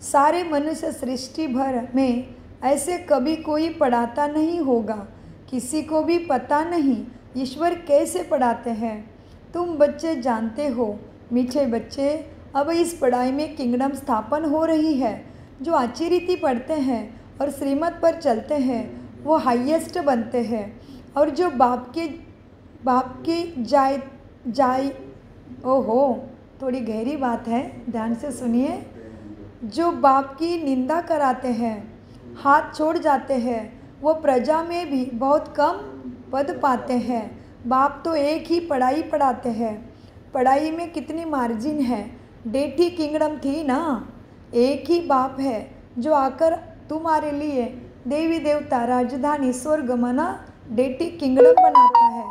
सारे मनुष्य सृष्टि भर में ऐसे कभी कोई पढ़ाता नहीं होगा। किसी को भी पता नहीं ईश्वर कैसे पढ़ाते हैं। तुम बच्चे जानते हो, मीठे बच्चे, अब इस पढ़ाई में किंगडम स्थापन हो रही है। जो अच्छी रीति पढ़ते हैं और श्रीमत पर चलते हैं वो हाईएस्ट बनते हैं। और जो बाप के जाय ओहो, थोड़ी गहरी बात है, ध्यान से सुनिए। जो बाप की निंदा कराते हैं, हाथ छोड़ जाते हैं, वो प्रजा में भी बहुत कम पद पाते हैं। बाप तो एक ही पढ़ाई पढ़ाते हैं। पढ़ाई में कितनी मार्जिन है। डेठी किंगडम थी ना, एक ही बाप है जो आकर तुम्हारे लिए देवी देवता, राजधानी, स्वर्ग मना डेठी किंगडम बनाता है।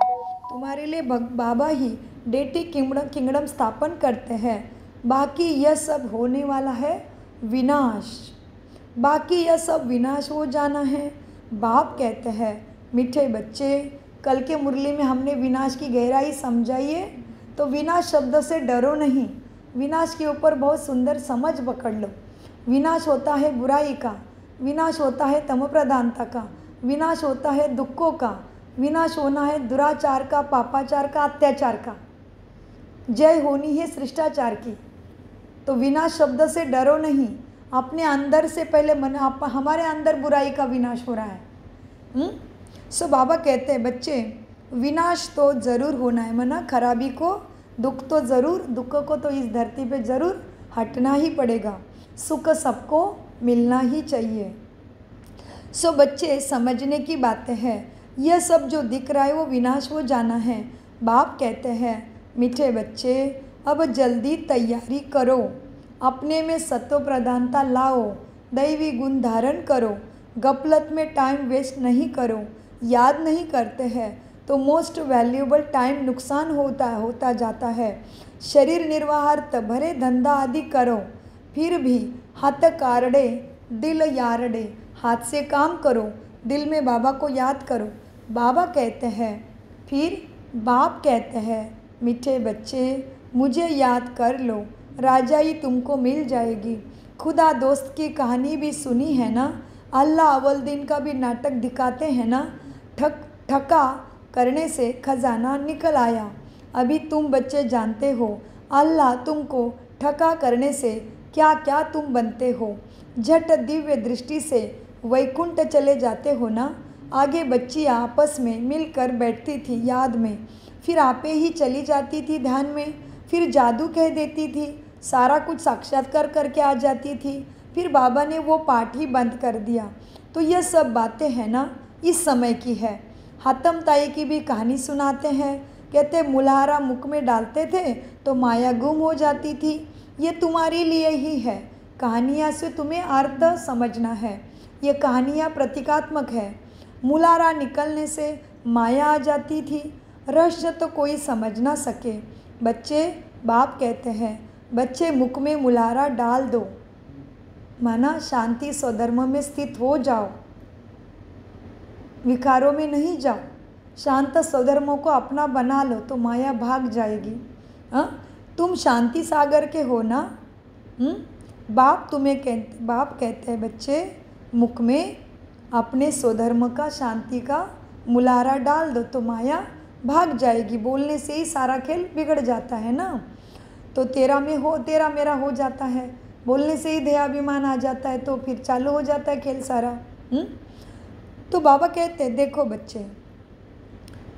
तुम्हारे लिए बाबा ही डेठी किंगडम स्थापन करते हैं। बाकी यह सब होने वाला है विनाश। बाकी यह सब विनाश हो जाना है। बाप कहते हैं, मीठे बच्चे, कल के मुरली में हमने विनाश की गहराई समझाइए। तो विनाश शब्द से डरो नहीं। विनाश के ऊपर बहुत सुंदर समझ पकड़ लो। विनाश होता है बुराई का, विनाश होता है तम प्रधानता का, विनाश होता है दुखों का, विनाश होना है दुराचार का, पापाचार का, अत्याचार का। जय होनी है शिष्टाचार की। तो विनाश शब्द से डरो नहीं, अपने अंदर से पहले हमारे अंदर बुराई का विनाश हो रहा है। सो बाबा कहते हैं बच्चे विनाश तो ज़रूर होना है, मना खराबी को, दुख तो ज़रूर, दुख को तो इस धरती पे ज़रूर हटना ही पड़ेगा, सुख सबको मिलना ही चाहिए। सो बच्चे समझने की बातें हैं, यह सब जो दिख रहा है वो विनाश हो जाना है। बाप कहते हैं मीठे बच्चे अब जल्दी तैयारी करो, अपने में सत्व प्रधानता लाओ, दैवी गुण धारण करो, गफलत में टाइम वेस्ट नहीं करो। याद नहीं करते हैं तो मोस्ट वैल्यूएबल टाइम नुकसान होता जाता है। शरीर निर्वाहार्थ भरे धंधा आदि करो, फिर भी हाथ कारड़े दिल यारड़े, हाथ से काम करो, दिल में बाबा को याद करो। बाबा कहते हैं, फिर बाप कहते हैं मीठे बच्चे मुझे याद कर लो, राजाई तुमको मिल जाएगी। खुदा दोस्त की कहानी भी सुनी है ना, अल्लाह अव्वल दिन का भी नाटक दिखाते हैं ना। ठका करने से खजाना निकल आया। अभी तुम बच्चे जानते हो अल्लाह तुमको ठका करने से क्या क्या तुम बनते हो। झट दिव्य दृष्टि से वैकुंठ चले जाते हो ना। आगे बच्चियाँ आपस में मिलकर बैठती थी याद में, फिर आपे ही चली जाती थी ध्यान में, फिर जादू कह देती थी, सारा कुछ साक्षात्कार करके आ जाती थी, फिर बाबा ने वो पाठ ही बंद कर दिया। तो यह सब बातें हैं ना इस समय की है। हातम ताई की भी कहानी सुनाते हैं, कहते मुल्हारा मुख में डालते थे तो माया गुम हो जाती थी। ये तुम्हारे लिए ही है, कहानियाँ से तुम्हें अर्थ समझना है। ये कहानियाँ प्रतीकात्मक है। मुल्हारा निकलने से माया आ जाती थी, रहस्य तो कोई समझ ना सके। बच्चे बाप कहते हैं बच्चे मुख में मुल्हारा डाल दो, माना शांति स्वधर्म में स्थित हो जाओ, विकारों में नहीं जाओ, शांत स्वधर्मों को अपना बना लो तो माया भाग जाएगी। तुम शांति सागर के हो ना। बाप कहते हैं बच्चे मुख में अपने स्वधर्म का शांति का मुल्हारा डाल दो तो माया भाग जाएगी। बोलने से ही सारा खेल बिगड़ जाता है ना। तो तेरा मेरा हो जाता है, बोलने से ही देहाभिमान आ जाता है, तो फिर चालू हो जाता है खेल सारा। तो बाबा कहते हैं देखो बच्चे,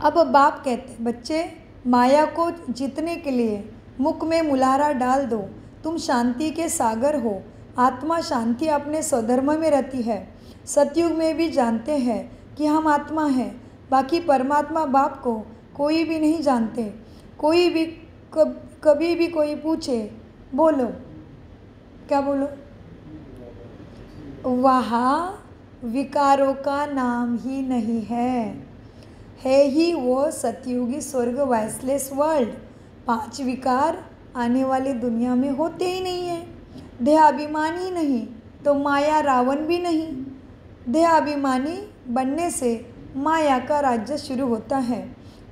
अब बाप कहते हैं बच्चे माया को जीतने के लिए मुख में मुल्हारा डाल दो। तुम शांति के सागर हो, आत्मा शांति अपने स्वधर्म में रहती है। सतयुग में भी जानते हैं कि हम आत्मा हैं, बाकी परमात्मा बाप को कोई भी नहीं जानते। कोई भी कभी भी कोई पूछे बोलो क्या बोलो, वहाँ विकारों का नाम ही नहीं है ही वो सतयुगी स्वर्ग वाइसलेस वर्ल्ड। 5 विकार आने वाली दुनिया में होते ही नहीं है। देहाभिमान ही नहीं तो माया रावण भी नहीं। देहाभिमानी बनने से माया का राज्य शुरू होता है,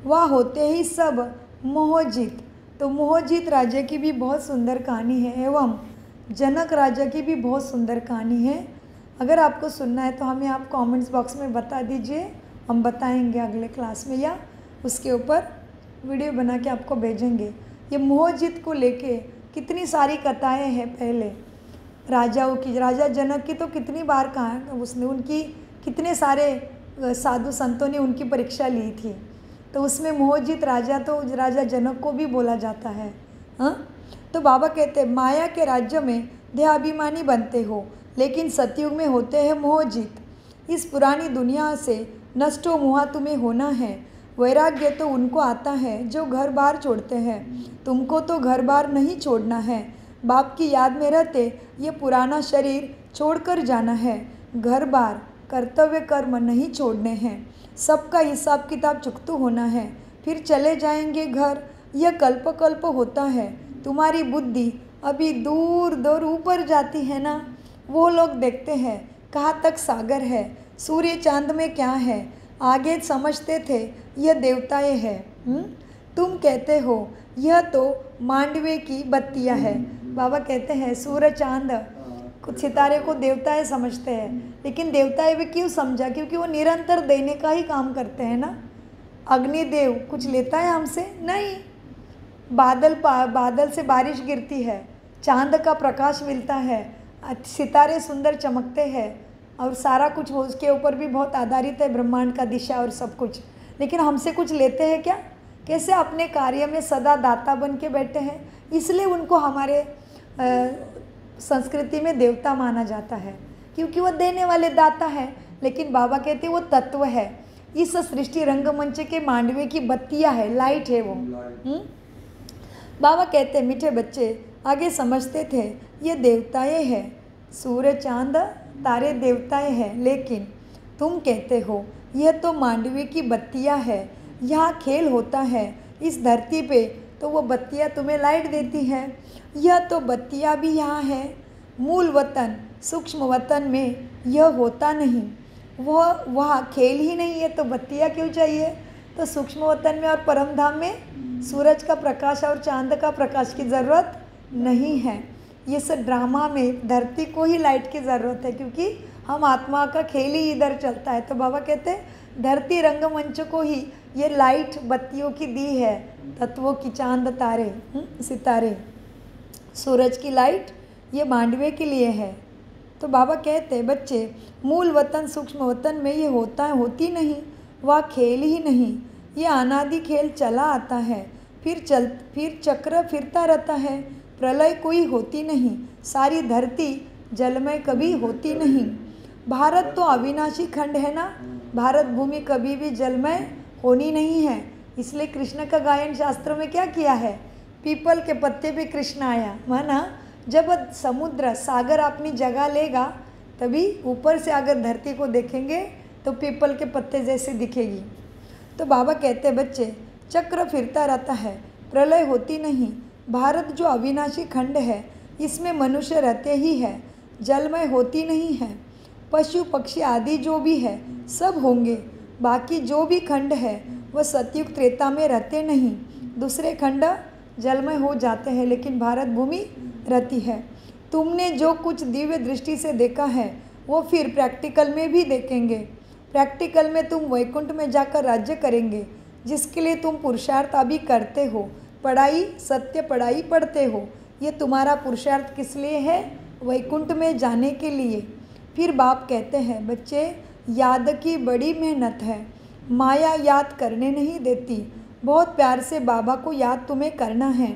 वह होते ही सब मोहजित। तो मोहजित राजा की भी बहुत सुंदर कहानी है, एवं जनक राजा की भी बहुत सुंदर कहानी है। अगर आपको सुनना है तो हमें आप कमेंट्स बॉक्स में बता दीजिए, हम बताएंगे अगले क्लास में या उसके ऊपर वीडियो बना के आपको भेजेंगे। ये मोहजित को लेके कितनी सारी कथाएं हैं। पहले राजाओं की, राजा जनक की तो कितनी बार कहा उसने, उनकी कितने सारे साधु संतों ने उनकी परीक्षा ली थी। तो उसमें मोहजित राजा तो राजा जनक को भी बोला जाता है। तो बाबा कहते हैं माया के राज्य में देहाभिमानी बनते हो, लेकिन सतयुग में होते हैं मोहजित। इस पुरानी दुनिया से नष्टो मोहा तुम्हें होना है। वैराग्य तो उनको आता है जो घर बार छोड़ते हैं, तुमको तो घर बार नहीं छोड़ना है। बाप की याद में रहते ये पुराना शरीर छोड़कर जाना है। घर बार कर्तव्य कर्म नहीं छोड़ने हैं, सबका हिसाब किताब चुकतू होना है, फिर चले जाएंगे घर। यह कल्प कल्प होता है। तुम्हारी बुद्धि अभी दूर दूर ऊपर जाती है ना, वो लोग देखते हैं कहाँ तक सागर है, सूर्य चांद में क्या है, आगे समझते थे यह देवताएं हैं। तुम कहते हो यह तो मांडवे की बत्तियां है। बाबा कहते हैं सूर्य चांद कुछ सितारे को देवताएं समझते हैं, लेकिन देवताएं भी क्यों समझा, क्योंकि वो निरंतर देने का ही काम करते हैं ना। अग्निदेव कुछ लेता है हमसे नहीं। बादल से बारिश गिरती है चांद का प्रकाश मिलता है, सितारे सुंदर चमकते हैं और सारा कुछ वो उसके ऊपर भी बहुत आधारित है, ब्रह्मांड का दिशा और सब कुछ। लेकिन हमसे कुछ लेते हैं क्या? कैसे अपने कार्य में सदा दाता बन के बैठे हैं, इसलिए उनको हमारे संस्कृति में देवता माना जाता है, क्योंकि वो देने वाले दाता है। लेकिन बाबा कहते हैं वो तत्व है, इस सृष्टि रंगमंच के मांडवे की बत्तियाँ है, लाइट है वो। बाबा कहते हैं मीठे बच्चे आगे समझते थे ये देवताएं हैं, सूर्य चांद तारे देवताएं हैं, लेकिन तुम कहते हो यह तो मांडवी की बत्तियां है, यहाँ खेल होता है इस धरती पे, तो वो बत्तियां तुम्हें लाइट देती हैं। यह तो बत्तियां भी यहाँ है, मूल वतन सूक्ष्म वतन में यह होता नहीं, वह वहाँ खेल ही नहीं है, तो बत्तियां क्यों चाहिए? तो सूक्ष्म वतन में और परम धाम में सूरज का प्रकाश और चांद का प्रकाश की ज़रूरत नहीं है। ये सब ड्रामा में धरती को ही लाइट की ज़रूरत है, क्योंकि हम आत्मा का खेल ही इधर चलता है। तो बाबा कहते हैं धरती रंगमंच को ही ये लाइट बत्तियों की दी है, तत्वों की, चांद तारे सितारे, सूरज की लाइट ये मांडवे के लिए है। तो बाबा कहते हैं बच्चे मूल वतन सूक्ष्म वतन में ये होती नहीं, वह खेल ही नहीं, ये अनादि खेल चला आता है, फिर चक्र फिरता रहता है, प्रलय कोई होती नहीं, सारी धरती जलमय कभी होती नहीं। भारत तो अविनाशी खंड है ना, भारत भूमि कभी भी जलमय होनी नहीं है। इसलिए कृष्ण का गायन शास्त्रों में क्या किया है? पीपल के पत्ते पे कृष्ण आया, माना जब समुद्र सागर अपनी जगह लेगा तभी ऊपर से अगर धरती को देखेंगे तो पीपल के पत्ते जैसे दिखेगी। तो बाबा कहते बच्चे चक्र फिरता रहता है, प्रलय होती नहीं, भारत जो अविनाशी खंड है इसमें मनुष्य रहते ही है, जलमय होती नहीं है, पशु पक्षी आदि जो भी है सब होंगे, बाकी जो भी खंड है वह सतयुग त्रेता में रहते नहीं, दूसरे खंड जलमय हो जाते हैं, लेकिन भारत भूमि रहती है। तुमने जो कुछ दिव्य दृष्टि से देखा है वो फिर प्रैक्टिकल में भी देखेंगे, प्रैक्टिकल में तुम वैकुंठ में जाकर राज्य करेंगे, जिसके लिए तुम पुरुषार्थ अभी करते हो, पढ़ाई सत्य पढ़ाई पढ़ते हो, ये तुम्हारा पुरुषार्थ किस लिए है? वैकुंठ में जाने के लिए। फिर बाप कहते हैं बच्चे याद की बड़ी मेहनत है, माया याद करने नहीं देती, बहुत प्यार से बाबा को याद तुम्हें करना है।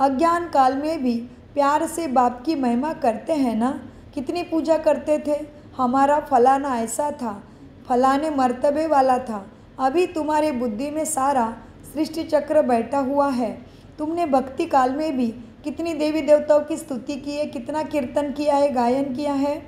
अज्ञान काल में भी प्यार से बाप की महिमा करते हैं ना, कितनी पूजा करते थे, हमारा फलाना ऐसा था, फलाने मर्तबे वाला था। अभी तुम्हारे बुद्धि में सारा सृष्टि चक्र बैठा हुआ है। तुमने भक्ति काल में भी कितनी देवी देवताओं की स्तुति की है, कितना कीर्तन किया है, गायन किया है,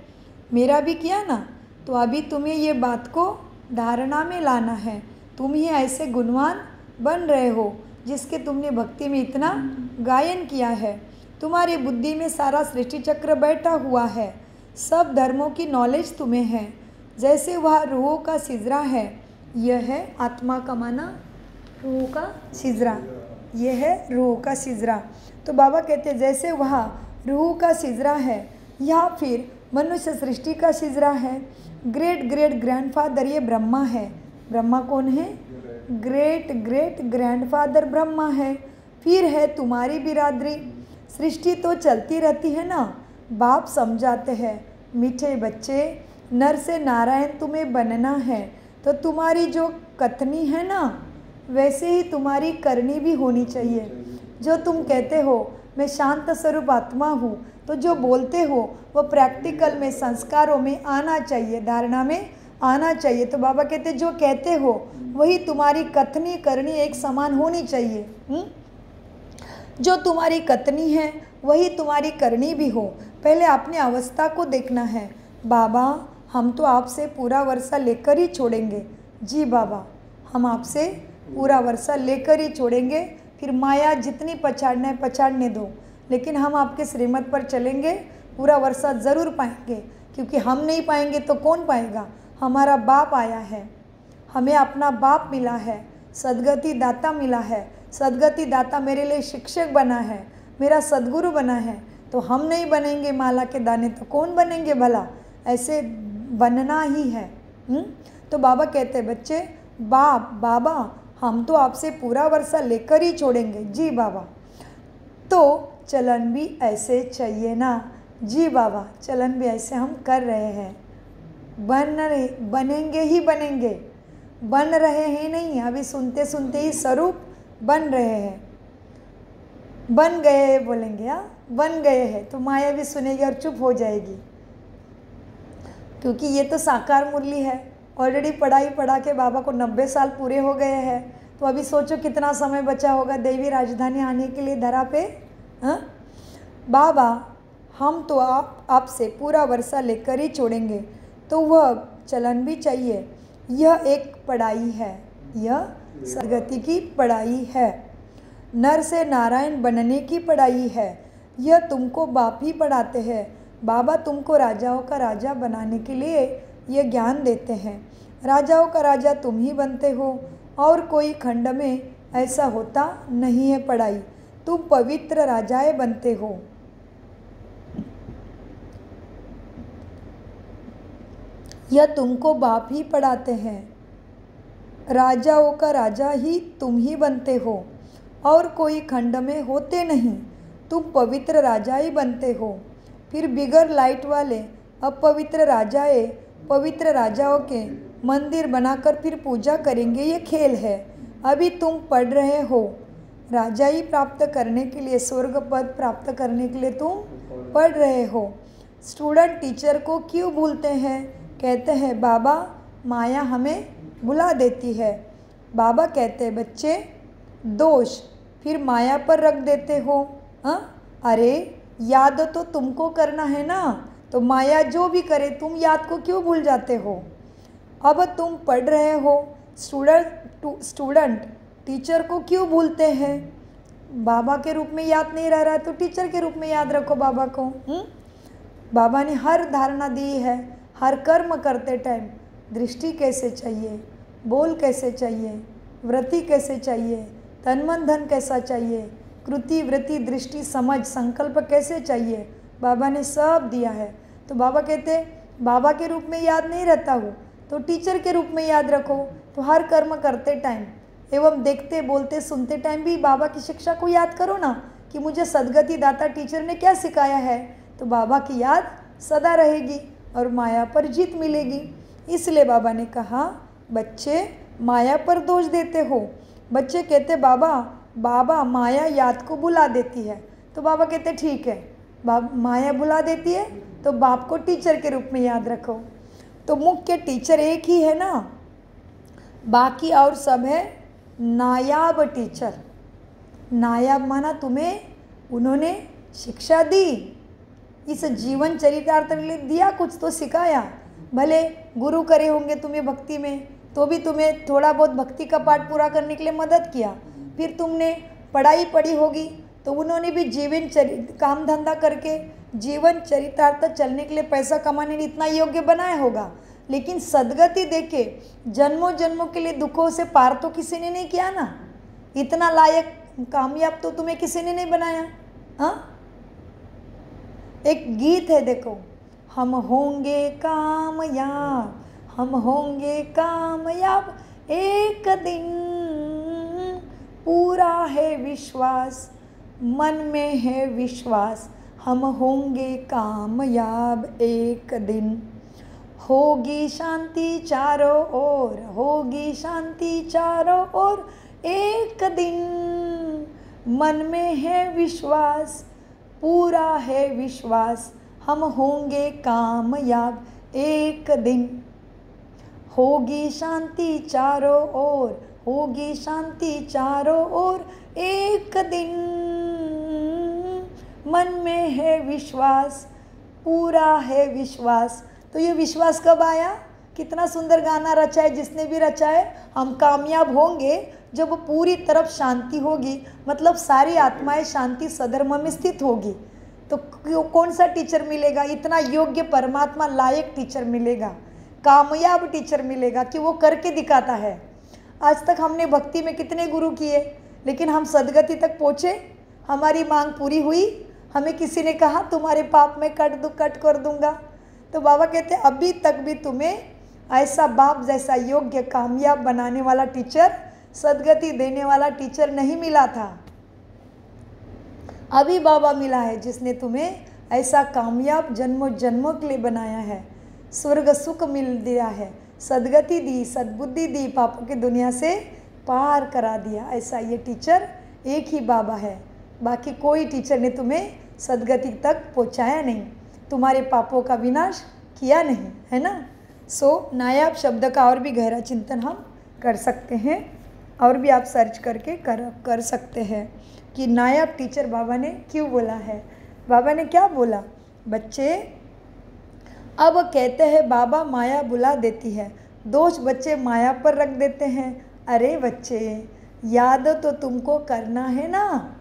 मेरा भी किया ना। तो अभी तुम्हें ये बात को धारणा में लाना है, तुम ही ऐसे गुणवान बन रहे हो जिसके तुमने भक्ति में इतना गायन किया है। तुम्हारी बुद्धि में सारा सृष्टि चक्र बैठा हुआ है, सब धर्मों की नॉलेज तुम्हें है। जैसे वह रूहों का सिजरा है, यह है आत्मा का माना रूहों का सिजरा, यह है रूहों का सिजरा। तो बाबा कहते हैं जैसे वह रूहों का सिजरा है, या फिर मनुष्य सृष्टि का सिजरा है। ग्रेट ग्रेट ग्रैंडफादर ये ब्रह्मा है। ब्रह्मा कौन है? ग्रेट ग्रेट ग्रैंडफादर ब्रह्मा है। फिर है तुम्हारी बिरादरी। सृष्टि तो चलती रहती है ना, बाप समझाते हैं मीठे बच्चे, नर से नारायण तुम्हें बनना है, तो तुम्हारी जो कथनी है ना वैसे ही तुम्हारी करनी भी होनी चाहिए। जो तुम कहते हो मैं शांत स्वरूप आत्मा हूँ, तो जो बोलते हो वो प्रैक्टिकल में संस्कारों में आना चाहिए, धारणा में आना चाहिए। तो बाबा कहते जो कहते हो वही तुम्हारी कथनी करनी एक समान होनी चाहिए। जो तुम्हारी कथनी है वही तुम्हारी करनी भी हो। पहले अपनी अवस्था को देखना है। बाबा हम तो आपसे पूरा वर्षा लेकर ही छोड़ेंगे। जी बाबा हम आपसे पूरा वर्षा लेकर ही छोड़ेंगे, फिर माया जितनी पछाड़ना है पछाड़ने दो, लेकिन हम आपके श्रीमत पर चलेंगे, पूरा वर्षा ज़रूर पाएंगे, क्योंकि हम नहीं पाएंगे तो कौन पाएगा? हमारा बाप आया है, हमें अपना बाप मिला है, सदगति दाता मिला है। सदगति दाता मेरे लिए शिक्षक बना है, मेरा सदगुरु बना है, तो हम नहीं बनेंगे माला के दाने तो कौन बनेंगे भला? ऐसे बनना ही है। तो बाबा कहते बच्चे बाबा हम तो आपसे पूरा वर्षा लेकर ही छोड़ेंगे। जी बाबा। तो चलन भी ऐसे चाहिए ना। जी बाबा, चलन भी ऐसे हम कर रहे हैं, बनेंगे ही बनेंगे, बन रहे हैं नहीं, अभी सुनते सुनते ही स्वरूप बन रहे हैं। बन गए हैं बोलेंगे, हाँ बन गए हैं, तो माया भी सुनेगी और चुप हो जाएगी, क्योंकि ये तो साकार मुरली है। ऑलरेडी पढ़ाई पढ़ा के बाबा को 90 साल पूरे हो गए हैं, तो अभी सोचो कितना समय बचा होगा देवी राजधानी आने के लिए धरा पे। हाँ बाबा, हम तो आपसे पूरा वर्षा लेकर ही छोड़ेंगे, तो वह चलन भी चाहिए। यह एक पढ़ाई है, यह सदगति की पढ़ाई है, नर से नारायण बनने की पढ़ाई है। यह तुमको बाप ही पढ़ाते हैं। बाबा तुमको राजाओं का राजा बनाने के लिए यह ज्ञान देते हैं। राजाओं का राजा तुम ही बनते हो, और कोई खंड में ऐसा होता नहीं है पढ़ाई। तुम पवित्र राजाएं बनते हो। यह तुमको बाप ही पढ़ाते हैं। राजाओं का राजा ही तुम ही बनते हो, और कोई खंड में होते नहीं। तुम पवित्र राजा ही बनते हो। फिर बिगर लाइट वाले अपवित्र राजाएं पवित्र राजाओं के मंदिर बनाकर फिर पूजा करेंगे, ये खेल है। अभी तुम पढ़ रहे हो, राजाई प्राप्त करने के लिए, स्वर्ग पद प्राप्त करने के लिए तुम पढ़ रहे हो। स्टूडेंट टीचर को क्यों भूलते हैं? कहते हैं बाबा माया हमें बुला देती है। बाबा कहते हैं बच्चे दोष फिर माया पर रख देते हो। अरे याद तो तुमको करना है ना, तो माया जो भी करे तुम याद को क्यों भूल जाते हो? अब तुम पढ़ रहे हो, स्टूडेंट टीचर को क्यों भूलते हैं? बाबा के रूप में याद नहीं रह रहा है तो टीचर के रूप में याद रखो बाबा को। बाबा ने हर धारणा दी है, हर कर्म करते टाइम दृष्टि कैसे चाहिए, बोल कैसे चाहिए, वृत्ति कैसे चाहिए, तन मन धन कैसा चाहिए, कृति वृत्ति दृष्टि समझ संकल्प कैसे चाहिए, बाबा ने सब दिया है। तो बाबा कहते बाबा के रूप में याद नहीं रहता हूँ तो टीचर के रूप में याद रखो। तो हर कर्म करते टाइम एवं देखते बोलते सुनते टाइम भी बाबा की शिक्षा को याद करो ना, कि मुझे सद्गति दाता टीचर ने क्या सिखाया है। तो बाबा की याद सदा रहेगी और माया पर जीत मिलेगी। इसलिए बाबा ने कहा बच्चे माया पर दोष देते हो। बच्चे कहते बाबा माया याद को बुला देती है। तो बाबा कहते ठीक है, माया बुला देती है तो बाप को टीचर के रूप में याद रखो। तो मुख्य टीचर एक ही है ना, बाकी और सब है नायाब टीचर। नायाब माना तुम्हें उन्होंने शिक्षा दी, इस जीवन चरितार्थ के लिए दिया, कुछ तो सिखाया। भले गुरु करे होंगे तुम्हें भक्ति में, तो भी तुम्हें थोड़ा बहुत भक्ति का पाठ पूरा करने के लिए मदद किया। फिर तुमने पढ़ाई पढ़ी होगी तो उन्होंने भी काम धंधा करके जीवन चरितार्थ चलने के लिए पैसा कमाने के लिए इतना योग्य बनाया होगा। लेकिन सद्गति देके जन्मों जन्मों के लिए दुखों से पार तो किसी ने नहीं किया ना। इतना लायक कामयाब तो तुम्हें किसी ने नहीं बनाया। हाँ, एक गीत है देखो, हम होंगे कामयाब, हम होंगे कामयाब एक दिन, पूरा है विश्वास, मन में है विश्वास, हम होंगे कामयाब एक दिन। होगी शांति चारों ओर, होगी शांति चारों ओर एक दिन, मन में है विश्वास, पूरा है विश्वास, हम होंगे कामयाब एक दिन। होगी शांति चारों ओर, होगी शांति चारों ओर एक दिन, मन में है विश्वास, पूरा है विश्वास। तो ये विश्वास कब आया? कितना सुंदर गाना रचा है जिसने भी रचा है। हम कामयाब होंगे जब पूरी तरफ शांति होगी, मतलब सारी आत्माएं शांति सधर्म में स्थित होगी। तो कौन सा टीचर मिलेगा? इतना योग्य परमात्मा लायक टीचर मिलेगा, कामयाब टीचर मिलेगा कि वो करके दिखाता है। आज तक हमने भक्ति में कितने गुरु किए, लेकिन हम सद्गति तक पहुँचे? हमारी मांग पूरी हुई? हमें किसी ने कहा तुम्हारे पाप में कट कर दूंगा? तो बाबा कहते अभी तक भी तुम्हें ऐसा बाप जैसा योग्य कामयाब बनाने वाला टीचर, सद्गति देने वाला टीचर नहीं मिला था। अभी बाबा मिला है जिसने तुम्हें ऐसा कामयाब जन्मों जन्मों के लिए बनाया है, स्वर्ग सुख मिल दिया है, सद्गति दी, सद्बुद्धि दी, पापों की दुनिया से पार करा दिया। ऐसा ये टीचर एक ही बाबा है, बाकी कोई टीचर ने तुम्हें सद्गति तक पहुँचाया नहीं, तुम्हारे पापों का विनाश किया नहीं, है ना। सो नायाब शब्द का और भी गहरा चिंतन हम कर सकते हैं, और भी आप सर्च करके कर सकते हैं कि नायाब टीचर बाबा ने क्यों बोला है। बाबा ने क्या बोला, बच्चे अब कहते हैं बाबा माया बुला देती है, दोष बच्चे माया पर रख देते हैं। अरे बच्चे, याद तो तुमको करना है ना,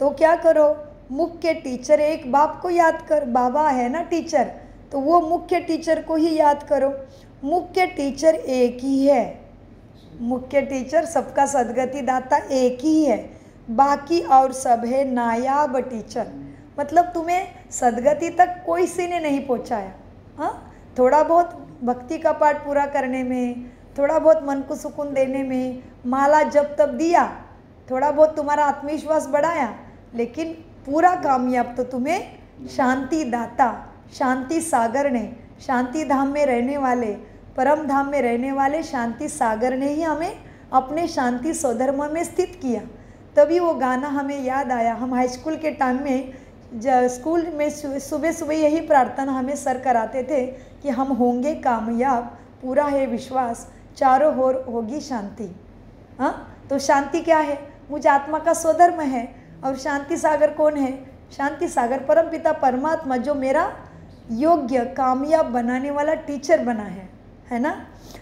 तो क्या करो, मुख्य टीचर एक बाप को याद कर, बाबा है ना टीचर, तो वो मुख्य टीचर को ही याद करो। मुख्य टीचर एक ही है, मुख्य टीचर सबका सद्गति दाता एक ही है, बाकी और सब है नायाब टीचर। मतलब तुम्हें सद्गति तक कोई सी ने नहीं पहुंचाया। हाँ, थोड़ा बहुत भक्ति का पाठ पूरा करने में, थोड़ा बहुत मन को सुकून देने में, माला जब तब दिया, थोड़ा बहुत तुम्हारा आत्मविश्वास बढ़ाया, लेकिन पूरा कामयाब तो तुम्हें शांति दाता, शांति सागर ने, शांति धाम में रहने वाले, परम धाम में रहने वाले शांति सागर ने ही हमें अपने शांति स्वधर्म में स्थित किया। तभी वो गाना हमें याद आया। हम हाई स्कूल के टाइम में स्कूल में सुबह सुबह यही प्रार्थना हमें सर कराते थे कि हम होंगे कामयाब, पूरा है विश्वास, चारों ओर होगी शांति। हाँ, तो शांति क्या है, मुझे आत्मा का स्वधर्म है। और शांति सागर कौन है, शांति सागर परम पिता परमात्मा, जो मेरा योग्य कामयाब बनाने वाला टीचर बना है ना।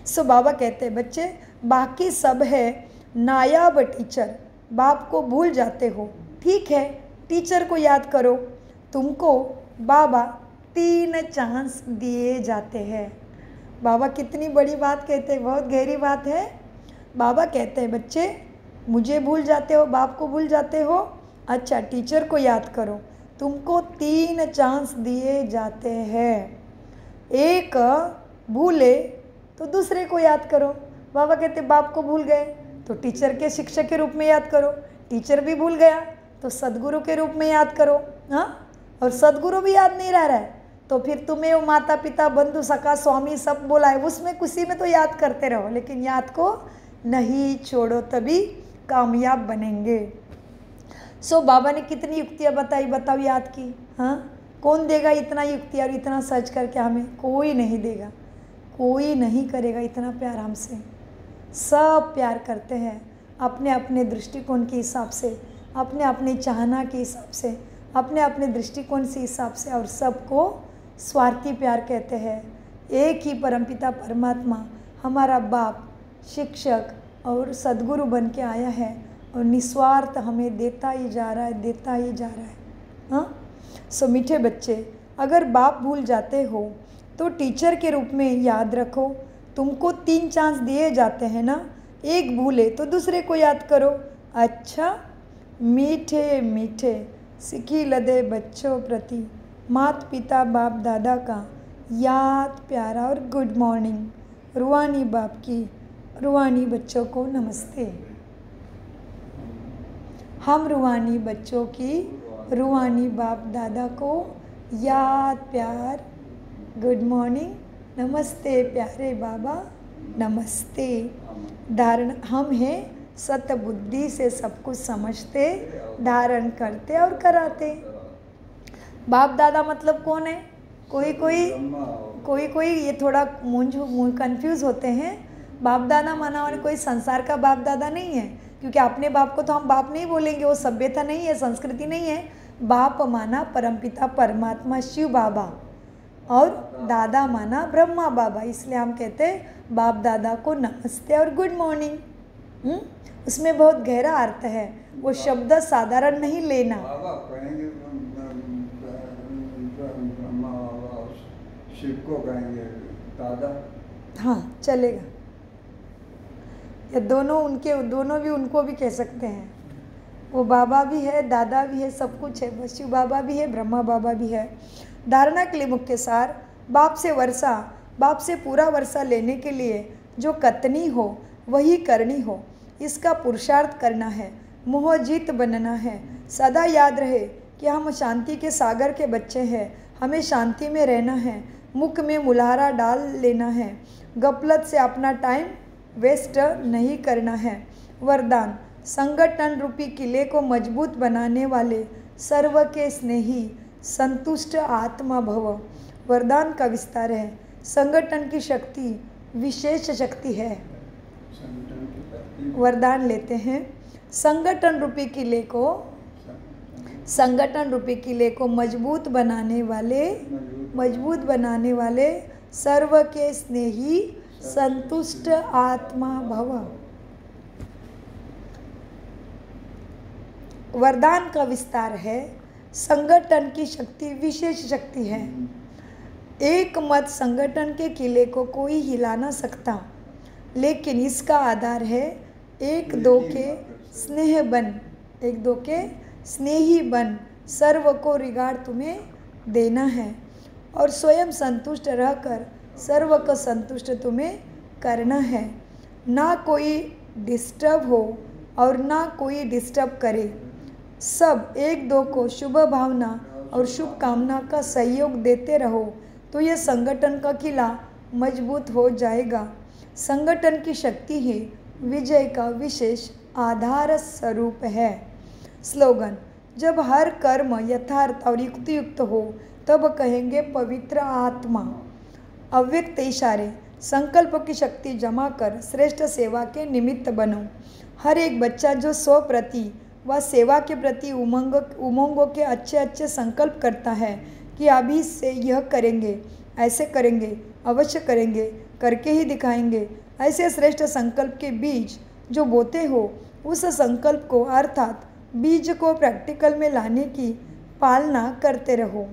सो बाबा कहते हैं बच्चे, बाकी सब है नायाब टीचर, बाप को भूल जाते हो, ठीक है, टीचर को याद करो। तुमको बाबा 3 चांस दिए जाते हैं। बाबा कितनी बड़ी बात कहते हैं, बहुत गहरी बात है। बाबा कहते हैं बच्चे, मुझे भूल जाते हो, बाप को भूल जाते हो, अच्छा टीचर को याद करो, तुमको 3 चांस दिए जाते हैं। एक भूले तो दूसरे को याद करो। बाबा कहते बाप को भूल गए तो टीचर के शिक्षक के रूप में याद करो, टीचर भी भूल गया तो सदगुरु के रूप में याद करो। हाँ, और सदगुरु भी याद नहीं रह रहा है तो फिर तुम्हें वो माता पिता बंधु सखा स्वामी सब बोला है, उसमें किसी में तो याद करते रहो, लेकिन याद को नहीं छोड़ो, तभी कामयाब बनेंगे। सो बाबा ने कितनी युक्तियाँ बताई, बताओ याद की। हाँ, कौन देगा इतना युक्ति और इतना सर्च करके हमें, कोई नहीं देगा, कोई नहीं करेगा इतना प्यार हमसे। सब प्यार करते हैं अपने अपने दृष्टिकोण के हिसाब से, अपने अपने चाहना के हिसाब से, अपने अपने दृष्टिकोण से हिसाब से, और सबको स्वार्थी प्यार कहते हैं। एक ही परमपिता परमात्मा हमारा बाप, शिक्षक और सद्गुरु बन के आया है और निस्वार्थ हमें देता ही जा रहा है, देता ही जा रहा है। हाँ, सो मीठे बच्चे, अगर बाप भूल जाते हो तो टीचर के रूप में याद रखो। तुमको 3 चांस दिए जाते हैं ना, एक भूले तो दूसरे को याद करो। अच्छा, मीठे मीठे सिखी लदे बच्चों प्रति माता पिता बाप दादा का याद प्यारा और गुड मॉर्निंग। रूहानी बाप की रूहानी बच्चों को नमस्ते। हम रूहानी बच्चों की रूहानी बाप दादा को याद प्यार, गुड मॉर्निंग, नमस्ते प्यारे बाबा, नमस्ते। धारण हम हैं सत बुद्धि से सब कुछ समझते, धारण करते और कराते। बाप दादा मतलब कौन है? कोई ये थोड़ा कंफ्यूज होते हैं। बाप दादा माना और कोई संसार का बाप दादा नहीं है, क्योंकि अपने बाप को तो हम बाप नहीं बोलेंगे, वो सभ्यता नहीं है, संस्कृति नहीं है। बाप माना परमपिता परमात्मा शिव बाबा, और दादा माना ब्रह्मा बाबा, इसलिए हम कहते हैं बाप दादा को नमस्ते और गुड मॉर्निंग। उसमें बहुत गहरा अर्थ है, वो शब्द साधारण नहीं लेना। शिव को कहेंगे दादा, हाँ चलेगा, या दोनों भी उनको भी कह सकते हैं। वो बाबा भी है, दादा भी है, सब कुछ है, बस शिव बाबा भी है, ब्रह्मा बाबा भी है। धारणा के लिए मुख्य सार, बाप से पूरा वर्षा लेने के लिए जो कतनी हो वही करनी हो, इसका पुरुषार्थ करना है, मोह जीत बनना है। सदा याद रहे कि हम शांति के सागर के बच्चे हैं, हमें शांति में रहना है, मुख में मुलारा डाल लेना है, गफलत से अपना टाइम वेस्ट नहीं करना है। वरदान, संगठन रूपी किले को मजबूत बनाने वाले सर्व के स्नेही संतुष्ट आत्मा भव। वरदान का विस्तार है, संगठन की शक्ति विशेष शक्ति है। वरदान लेते हैं, संगठन रूपी किले को मजबूत बनाने वाले सर्व के स्नेही संतुष्ट आत्मा भव। वरदान का विस्तार है, संगठन की शक्ति विशेष शक्ति है। एक मत संगठन के किले को कोई हिला ना सकता, लेकिन इसका आधार है एक दो के स्नेही बन सर्व को रिगार्ड तुम्हें देना है और स्वयं संतुष्ट रहकर सर्व को संतुष्ट तुम्हें करना है। ना कोई डिस्टर्ब हो और ना कोई डिस्टर्ब करे, सब एक दो को शुभ भावना और शुभ कामना का सहयोग देते रहो तो यह संगठन का किला मजबूत हो जाएगा। संगठन की शक्ति ही विजय का विशेष आधार स्वरूप है। स्लोगन, जब हर कर्म यथार्थ और युक्तियुक्त हो तब कहेंगे पवित्र आत्मा। अव्यक्त इशारे, संकल्प की शक्ति जमा कर श्रेष्ठ सेवा के निमित्त बनो। हर एक बच्चा जो स्व प्रति व सेवा के प्रति उमंगों के अच्छे संकल्प करता है कि अभी से यह करेंगे, ऐसे करेंगे, अवश्य करेंगे, करके ही दिखाएंगे, ऐसे श्रेष्ठ संकल्प के बीज जो बोते हो, उस संकल्प को अर्थात बीज को प्रैक्टिकल में लाने की पालना करते रहो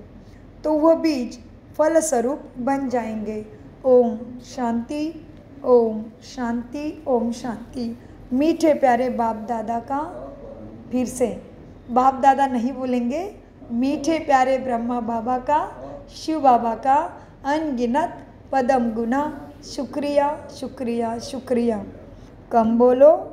तो वह बीज फल स्वरूप बन जाएंगे। ओम शांति, ओम शांति, ओम शांति। मीठे प्यारे बाप दादा का, फिर से बाप दादा नहीं बोलेंगे, मीठे प्यारे ब्रह्मा बाबा का, शिव बाबा का अनगिनत पदम गुना शुक्रिया शुक्रिया शुक्रिया। कम बोलो,